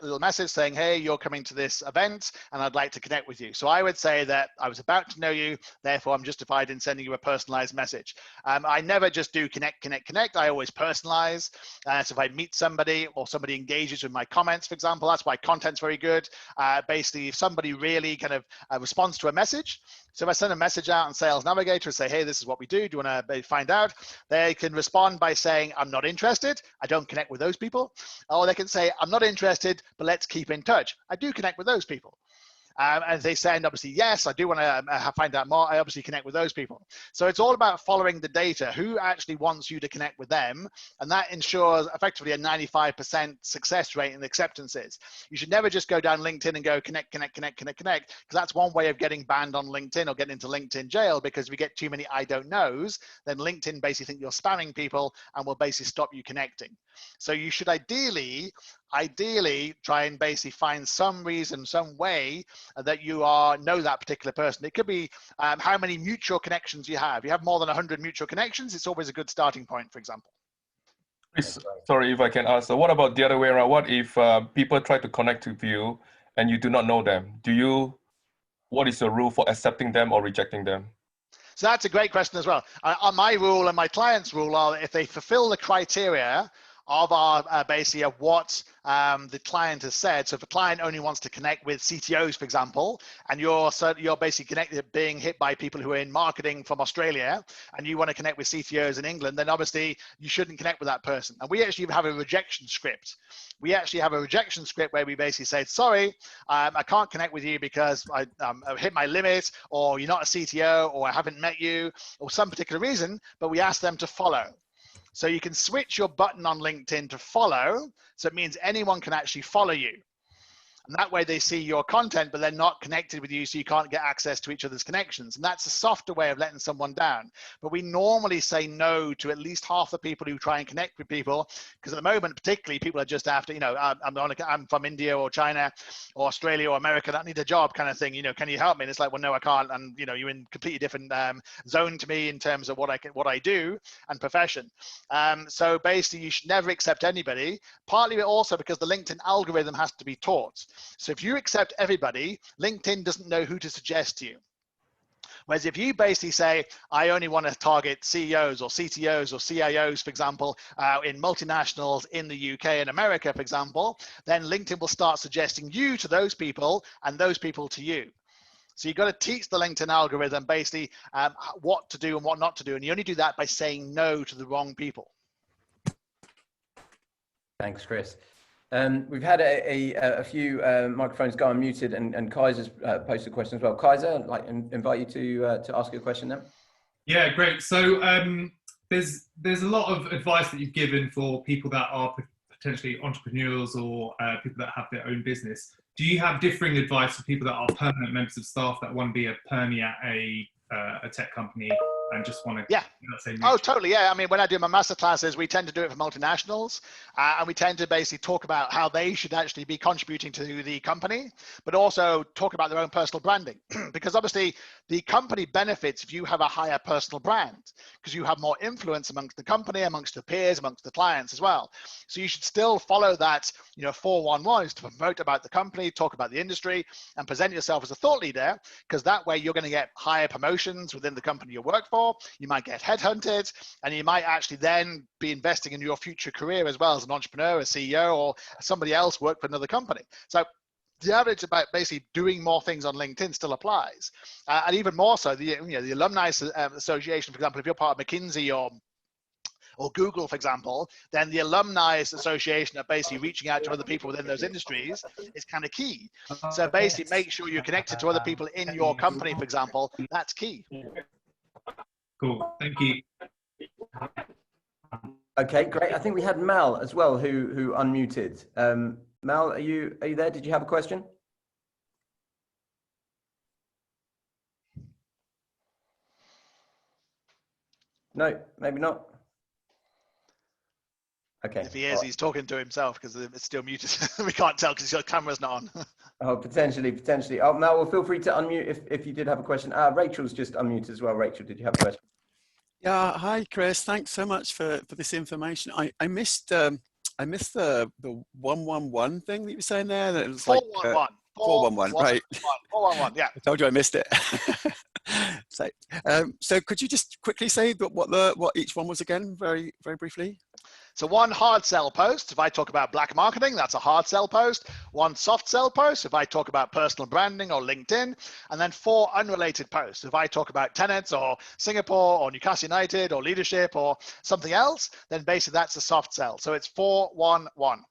little message saying, hey, you're coming to this event and I'd like to connect with you. So I would say that I was about to know you, therefore I'm justified in sending you a personalized message. I never just do connect. I always personalize. So if I meet somebody, or somebody engages with my comments, for example, that's why content's very good. Basically, if somebody really kind of responds to a message, so if I send a message out on Sales Navigator and say, hey, this is what we do, do you want to find out? They can respond by saying, I'm not interested. I don't connect with those people. Or they can say, I'm not interested, but let's keep in touch. I do connect with those people. And they send, obviously, yes, I do want to find out more. I obviously connect with those people. So it's all about following the data, who actually wants you to connect with them. And that ensures effectively a 95% success rate in the acceptances. You should never just go down LinkedIn and go connect, because that's one way of getting banned on LinkedIn or getting into LinkedIn jail, because if we get too many I don't knows, then LinkedIn basically think you're spamming people and will basically stop you connecting. So you should ideally try and basically find some reason, some way that you know that particular person. It could be how many mutual connections you have. You have more than 100 mutual connections, it's always a good starting point, for example. Sorry, if I can ask, so what about the other way around? What if people try to connect with you and you do not know them? What is your rule for accepting them or rejecting them? So that's a great question as well. My rule and my client's rule are that if they fulfill the criteria of our basically of what the client has said. So if a client only wants to connect with CTOs, for example, and you're basically connected, being hit by people who are in marketing from Australia, and you want to connect with CTOs in England, then obviously you shouldn't connect with that person. And we actually have a rejection script. We actually have a rejection script where we basically say, sorry, I can't connect with you because I've hit my limit, or you're not a CTO, or I haven't met you, or some particular reason, but we ask them to follow. So you can switch your button on LinkedIn to follow. So it means anyone can actually follow you. And that way they see your content, but they're not connected with you, so you can't get access to each other's connections. And that's a softer way of letting someone down. But we normally say no to at least half the people who try and connect with people, because at the moment, particularly, people are just after, you know, I'm from India or China or Australia or America, I need a job kind of thing. You know, can you help me? And it's like, well, no, I can't. And, you know, you're in completely different zone to me in terms of what I do and profession. So basically, you should never accept anybody, partly also because the LinkedIn algorithm has to be taught. So if you accept everybody, LinkedIn doesn't know who to suggest to you. Whereas if you basically say, I only want to target CEOs or CTOs or CIOs, for example, in multinationals in the UK and America, for example, then LinkedIn will start suggesting you to those people and those people to you. So you've got to teach the LinkedIn algorithm basically what to do and what not to do. And you only do that by saying no to the wrong people. Thanks, Chris. We've had a few microphones go unmuted, and Kaiser's posted a question as well. Kaiser, I'd like to invite you to ask a question now. Yeah, great. So there's a lot of advice that you've given for people that are potentially entrepreneurs or people that have their own business. Do you have differing advice for people that are permanent members of staff that want to be a permie at a tech company and just want to, yeah, oh, totally, yeah. I mean, when I do my master classes, we tend to do it for multinationals, and we tend to basically talk about how they should actually be contributing to the company, but also talk about their own personal branding, because obviously the company benefits if you have a higher personal brand, because you have more influence amongst the company, amongst the peers, amongst the clients as well. So you should still follow that, you know, 411 is to promote about the company, talk about the industry, and present yourself as a thought leader, because that way you're going to get higher promotions within the company you work for. You might get headhunted, and you might actually then be investing in your future career as well as an entrepreneur, a CEO, or somebody else work for another company. So the average about basically doing more things on LinkedIn still applies, and even more so the alumni association, for example, if you're part of McKinsey or Google, for example, then the alumni association are basically reaching out to other people within those industries is kind of key. So basically make sure you're connected to other people in your company, for example. That's key. Cool, thank you. Okay, great. I think we had Mel as well who unmuted. Mel, are you there? Did you have a question? No, maybe not. Okay. If he is, he's talking to himself because it's still muted. We can't tell because your camera's not on. Oh, potentially. Oh, Mel, well, feel free to unmute if you did have a question. Rachel's just unmuted as well. Rachel, did you have a question? Yeah, hi Chris. Thanks so much for this information. I missed the 111 thing that you were saying there. That it was 411. Like 411, right? 411, yeah. I told you I missed it. So could you just quickly say what each one was again, very briefly? So one hard sell post, if I talk about black marketing, that's a hard sell post. One soft sell post, if I talk about personal branding or LinkedIn. And then 4 unrelated posts. If I talk about tenants or Singapore or Newcastle United or leadership or something else, then basically that's a soft sell. So it's 411.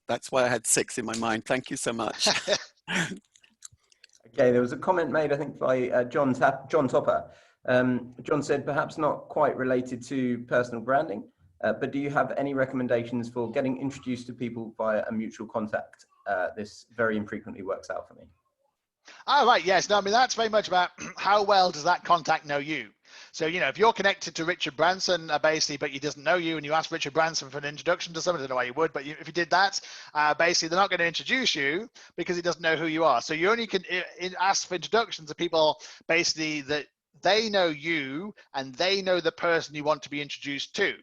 That's why I had 6 in my mind. Thank you so much. Okay, there was a comment made, I think, by John Topper. John said, perhaps not quite related to personal branding, but do you have any recommendations for getting introduced to people via a mutual contact? This very infrequently works out for me. Oh, right, yes. No, I mean, that's very much about how well does that contact know you? So, you know, if you're connected to Richard Branson, basically, but he doesn't know you, and you ask Richard Branson for an introduction to someone, I don't know why you would, but if you did that, basically, they're not going to introduce you because he doesn't know who you are. So you only can ask for introductions to people, basically, that they know you and they know the person you want to be introduced to.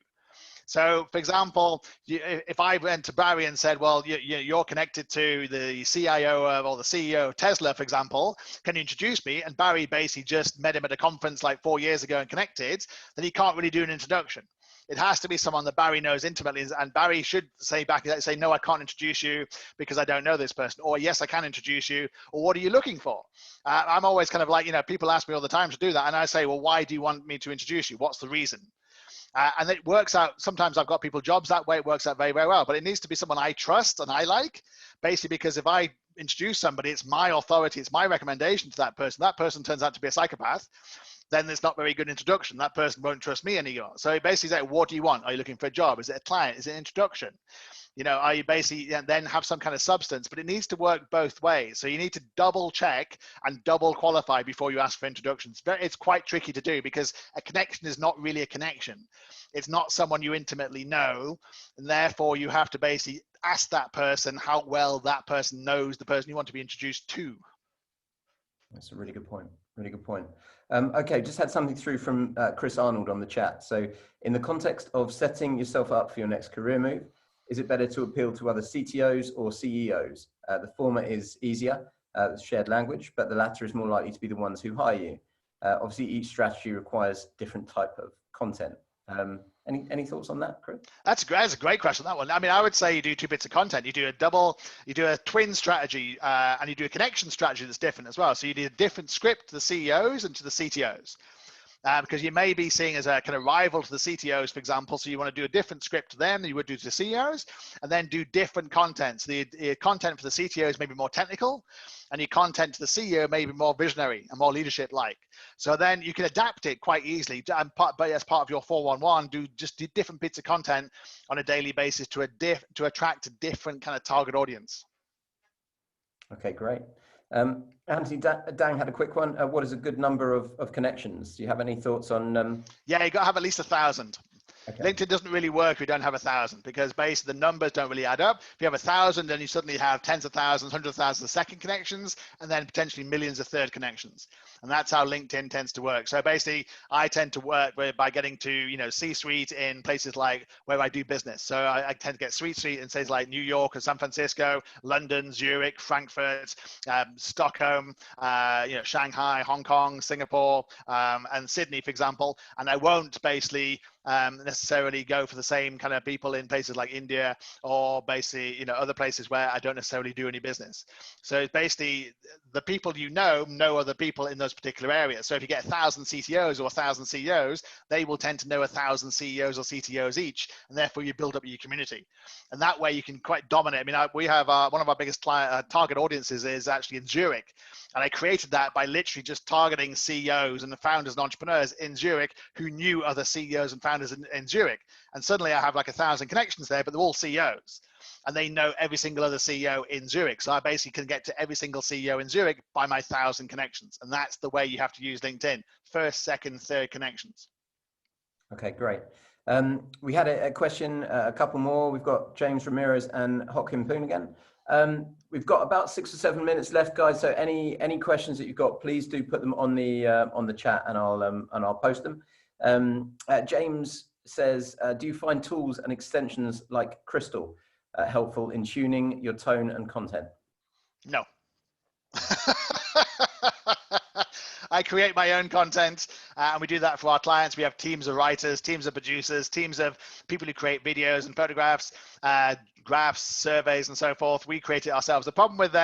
So, for example, if I went to Barry and said, well, you're connected to the CIO or the CEO of Tesla, for example, can you introduce me? And Barry basically just met him at a conference like 4 years ago and connected, then he can't really do an introduction. It has to be someone that Barry knows intimately, and Barry should say back, say, no, I can't introduce you because I don't know this person, or yes, I can introduce you, or what are you looking for? I'm always kind of like, people ask me all the time to do that, and I say, well, why do you want me to introduce you? What's the reason? And it works out. Sometimes I've got people jobs that way. It works out very, very well, but it needs to be someone I trust and I like, basically, because if I introduce somebody, it's my authority, it's my recommendation to that person. That person turns out to be a psychopath, then it's not very good introduction. That person won't trust me anymore. So basically say, what do you want? Are you looking for a job? Is it a client? Is it an introduction? Are you basically then have some kind of substance, but it needs to work both ways. So you need to double check and double qualify before you ask for introductions. It's quite tricky to do because a connection is not really a connection. It's not someone you intimately know. And therefore you have to basically ask that person how well that person knows the person you want to be introduced to. That's a really good point. Really good point. Okay, just had something through from Chris Arnold on the chat. So in the context of setting yourself up for your next career move, is it better to appeal to other CTOs or CEOs? The former is easier, shared language, but the latter is more likely to be the ones who hire you. Obviously, each strategy requires different type of content. Any thoughts on that, Chris? That's a great question, that one. I mean, I would say you do two bits of content. You do a twin strategy, and you do a connection strategy that's different as well. So you do a different script to the CEOs and to the CTOs. Because you may be seeing as a kind of rival to the CTOs, for example, so you want to do a different script to them than you would do to the CEOs, and then do different content. So the content for the CTOs may be more technical, and your content to the CEO may be more visionary and more leadership-like. So then you can adapt it quite easily, but as part of your 411, do different bits of content on a daily basis to attract a different kind of target audience. Okay, great. Anthony, Dang had a quick one. What is a good number of connections? Do you have any thoughts on? Yeah, you got to have at least 1,000. Okay. LinkedIn doesn't really work if you don't have 1,000, because basically the numbers don't really add up. If you have 1,000, then you suddenly have tens of thousands, hundreds of thousands of second connections, and then potentially millions of third connections. And that's how LinkedIn tends to work. So basically, I tend to work by getting to C-suite in places like where I do business. So I tend to get C-suite in places like New York or San Francisco, London, Zurich, Frankfurt, Stockholm, Shanghai, Hong Kong, Singapore, and Sydney, for example. And I won't basically necessarily go for the same kind of people in places like India or basically other places where I don't necessarily do any business. So it's basically the people know other people in those particular areas. So if you get 1,000 CTOs or 1,000 CEOs, they will tend to know 1,000 CEOs or CTOs each, and therefore you build up your community. And that way you can quite dominate. I mean, we have one of our biggest target audiences is actually in Zurich. And I created that by literally just targeting CEOs and the founders and entrepreneurs in Zurich who knew other CEOs and founders in Zurich. And suddenly I have like 1,000 connections there, but they're all CEOs. And they know every single other CEO in Zurich. So I basically can get to every single CEO in Zurich by my 1,000 connections. And that's the way you have to use LinkedIn. First, second, third connections. Okay, great. We had a question, a couple more. We've got James Ramirez and Hokim Poon again. We've got about 6 or 7 minutes left, guys. So any questions that you've got, please do put them on the chat, and I'll post them. James says, do you find tools and extensions like Crystal helpful in tuning your tone and content? No. I create my own content, and we do that for our clients. We have teams of writers, teams of producers, teams of people who create videos and photographs, graphs, surveys, and so forth. We create it ourselves. The problem with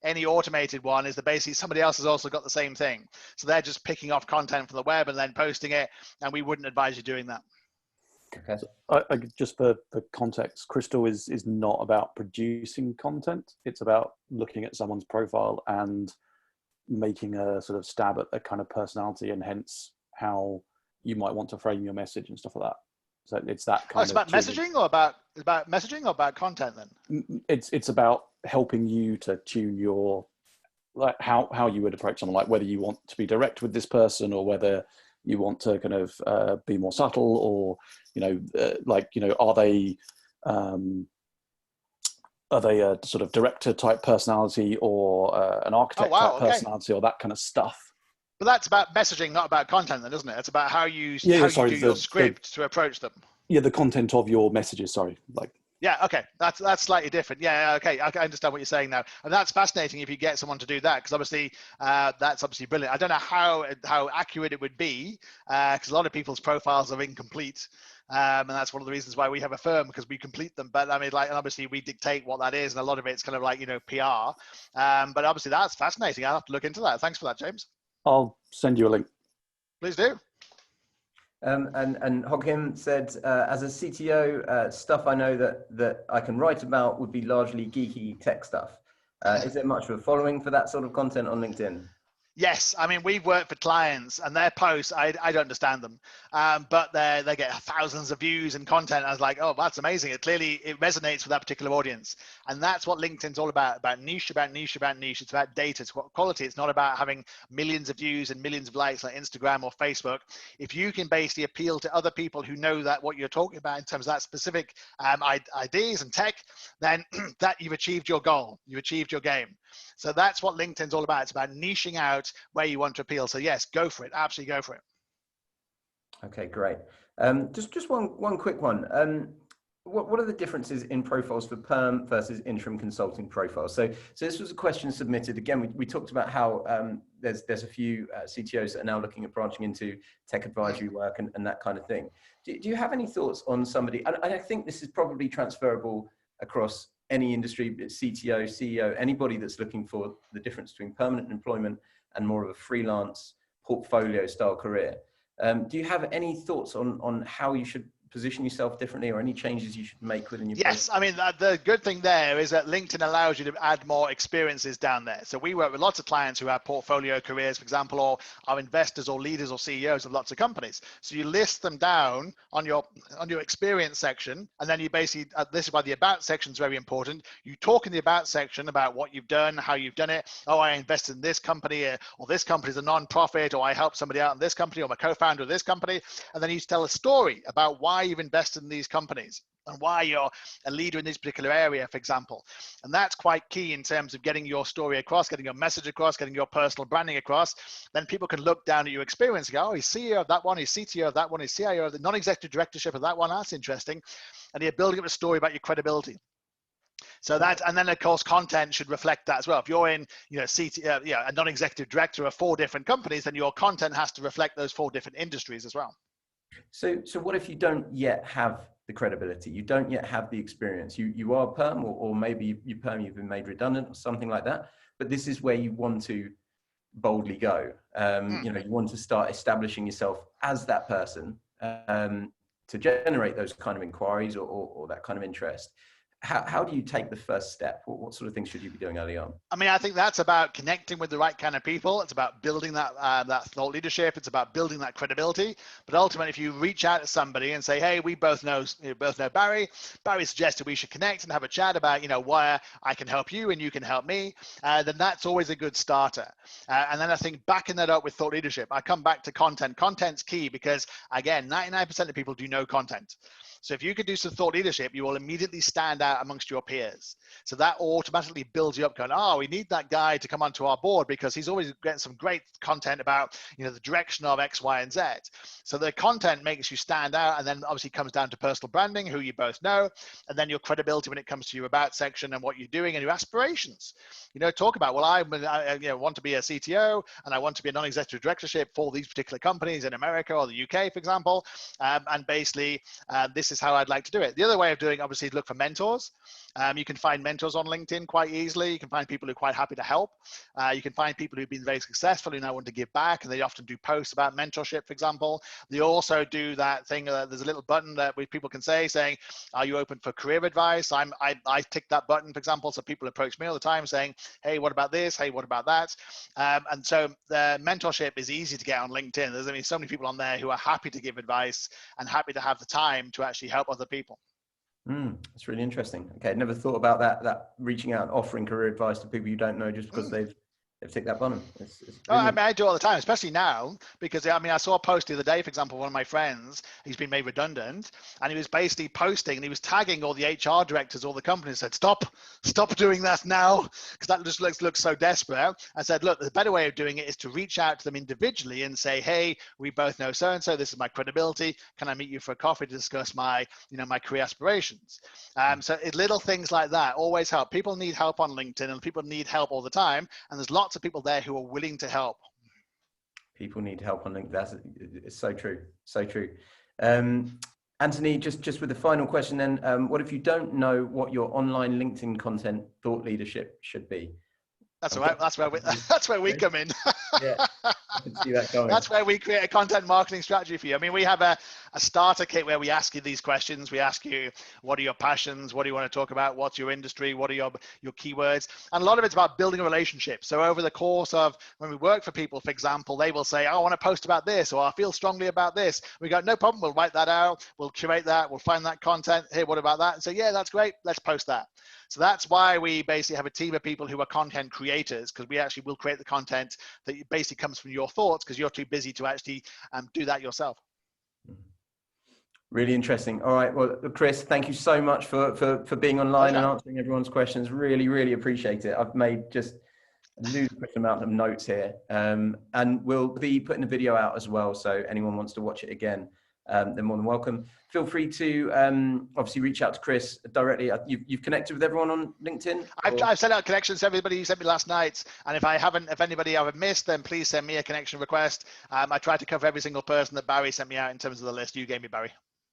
any automated one is that basically somebody else has also got the same thing. So they're just picking off content from the web and then posting it, and we wouldn't advise you doing that. Okay. So just for context, Crystal is not about producing content. It's about looking at someone's profile and making a sort of stab at a kind of personality, and hence how you might want to frame your message and stuff like that. So it's that kind of. It's about messaging, or about messaging, or about content then? It's about helping you to tune your, like how you would approach someone, like whether you want to be direct with this person or whether you want to kind of be more subtle, or are they a sort of director type personality, or an architect type personality, or that kind of stuff. But that's about messaging, not about content then, isn't it? It's about how you do your script to approach them. Yeah, the content of your messages, sorry. Yeah, okay, that's slightly different. Yeah, okay, I understand what you're saying now, and that's fascinating if you get someone to do that, because obviously that's obviously brilliant. I don't know how accurate it would be, because a lot of people's profiles are incomplete, and that's one of the reasons why we have a firm, because we complete them. But I mean, like, and obviously we dictate what that is, and a lot of it's kind of like, you know, PR. But obviously that's fascinating. I'll have to look into that. Thanks for that, James. I'll send you a link. Please do. And Hogim said, as a CTO, stuff I know that I can write about would be largely geeky tech stuff. Is there much of a following for that sort of content on LinkedIn? Yes, I mean, we've worked for clients and their posts, I don't understand them, but they get thousands of views and content. I was like, oh, that's amazing. It resonates with that particular audience. And that's what LinkedIn's all about niche, about niche, about niche. It's about data, it's quality. It's not about having millions of views and millions of likes like Instagram or Facebook. If you can basically appeal to other people who know that what you're talking about in terms of that specific ideas and tech, then that you've achieved your goal, you've achieved your game. So that's what LinkedIn's all about. It's about niching out where you want to appeal. So yes, go for it. Absolutely go for it. Okay, great. Just one quick one. What are the differences in profiles for perm versus interim consulting profiles? So this was a question submitted. Again, we talked about how there's a few CTOs that are now looking at branching into tech advisory work and that kind of thing. Do you have any thoughts on somebody? And I think this is probably transferable across any industry, CTO, CEO, anybody that's looking for the difference between permanent employment and more of a freelance portfolio style career. Do you have any thoughts on how you should position yourself differently, or any changes you should make within your Yes, I mean, the good thing there is that LinkedIn allows you to add more experiences down there. So we work with lots of clients who have portfolio careers, for example, or are investors or leaders or CEOs of lots of companies. So you list them down on your experience section, and then you basically, this is why the about section is very important. You talk in the about section about what you've done, how you've done it. Oh, I invested in this company, or this company is a non-profit, or I helped somebody out in this company, or I'm a co-founder of this company. And then you tell a story about why you've invested in these companies and why you're a leader in this particular area, for example. And that's quite key in terms of getting your story across, getting your message across, getting your personal branding across. Then people can look down at your experience and go, oh, he's CEO of that one, he's CTO of that one, he's CIO of the non-executive directorship of that one. That's interesting. And you're building up a story about your credibility. So that, and then of course, content should reflect that as well. If you're in, a non-executive director of 4 different companies, then your content has to reflect those 4 different industries as well. So what if you don't yet have the credibility? You don't yet have the experience. You are perm, or maybe you perm, you've been made redundant or something like that. But this is where you want to boldly go. You want to start establishing yourself as that person to generate those kind of inquiries or that kind of interest. How do you take the first step? What sort of things should you be doing early on? I mean, I think that's about connecting with the right kind of people. It's about building that thought leadership. It's about building that credibility. But ultimately, if you reach out to somebody and say, "Hey, we both know Barry. Barry suggested we should connect and have a chat about, why I can help you and you can help me," then that's always a good starter. And then I think backing that up with thought leadership, I come back to content. Content's key because, again, 99% of people do no content. So if you could do some thought leadership, you will immediately stand out amongst your peers. So that automatically builds you up going, oh, we need that guy to come onto our board because he's always getting some great content about, the direction of X, Y, and Z. So the content makes you stand out, and then obviously comes down to personal branding, who you both know, and then your credibility when it comes to your about section and what you're doing and your aspirations. Talk about, well, I want to be a CTO and I want to be a non-executive directorship for these particular companies in America or the UK, for example, and basically this is how I'd like to do it. The other way of doing, obviously, is look for mentors. You can find mentors on LinkedIn quite easily. You can find people who are quite happy to help. You can find people who've been very successful who now want to give back, and they often do posts about mentorship, for example. They also do that thing, there's a little button that people can saying, are you open for career advice? I tick that button, for example, so people approach me all the time saying, hey, what about this? Hey, what about that? And so the mentorship is easy to get on LinkedIn. There's so many people on there who are happy to give advice and happy to have the time to actually help other people. That's really interesting. Okay, never thought about that reaching out and offering career advice to people you don't know just because they've they've ticked that button. Oh, I mean, I do all the time, especially now, because I mean, I saw a post the other day, for example, one of my friends, he's been made redundant, and he was basically posting and he was tagging all the HR directors, all the companies, said, stop doing that now, because that just looks so desperate. I said, look, the better way of doing it is to reach out to them individually and say, hey, we both know so-and-so, this is my credibility, can I meet you for a coffee to discuss my, my career aspirations? So little things like that always help. People need help on LinkedIn, and people need help all the time, and there's lots of people there who are willing to help. People need help on LinkedIn. It's so true. So true. Anthony, just with the final question then, what if you don't know what your online LinkedIn content thought leadership should be? That's right. That's where we come in. Yeah, I can see that going. That's where we create a content marketing strategy for you. I mean, we have a starter kit where we ask you these questions. We ask you, what are your passions? What do you want to talk about? What's your industry? What are your keywords? And a lot of it's about building a relationship. So over the course of when we work for people, for example, they will say, oh, I want to post about this, or I feel strongly about this. We go, no problem. We'll write that out. We'll curate that. We'll find that content. Hey, what about that? And so, yeah, that's great. Let's post that. So that's why we basically have a team of people who are content creators, because we actually will create the content that basically comes from your thoughts, because you're too busy to actually do that yourself. Really interesting. All right. Well, Chris, thank you so much for being online and answering everyone's questions. Really, really appreciate it. I've made just a ludicrous amount of notes here. And we'll be putting the video out as well. So anyone wants to watch it again, they're more than welcome. Feel free to obviously reach out to Chris directly. You've connected with everyone on LinkedIn? I've sent out connections to everybody who sent me last night. And if anybody I've missed, then please send me a connection request. I tried to cover every single person that Barry sent me out in terms of the list you gave me, Barry.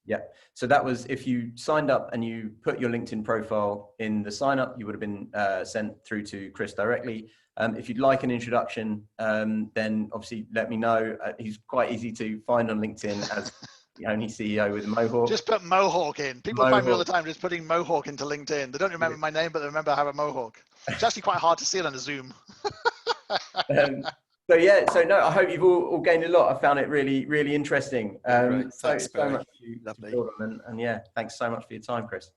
Yeah. So that was, if you signed up and you put your LinkedIn profile in the sign up, you would have been sent through to Chris directly. If you'd like an introduction, then obviously let me know. He's quite easy to find on LinkedIn as the only CEO with a mohawk. Just put mohawk in. People find me all the time just putting mohawk into LinkedIn. They don't remember my name, but they remember I have a mohawk. It's actually quite hard to see it on a Zoom. So yeah, so no, I hope you've all gained a lot. I found it really, really interesting. Thanks, so much lovely. And yeah, thanks so much for your time, Chris.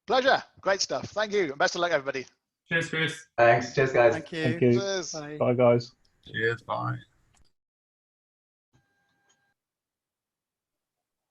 Pleasure. Great stuff. Thank you. And best of luck, everybody. Cheers, Chris. Thanks. Cheers, guys. Thank you. Thank you. Cheers. Bye, guys. Cheers. Bye.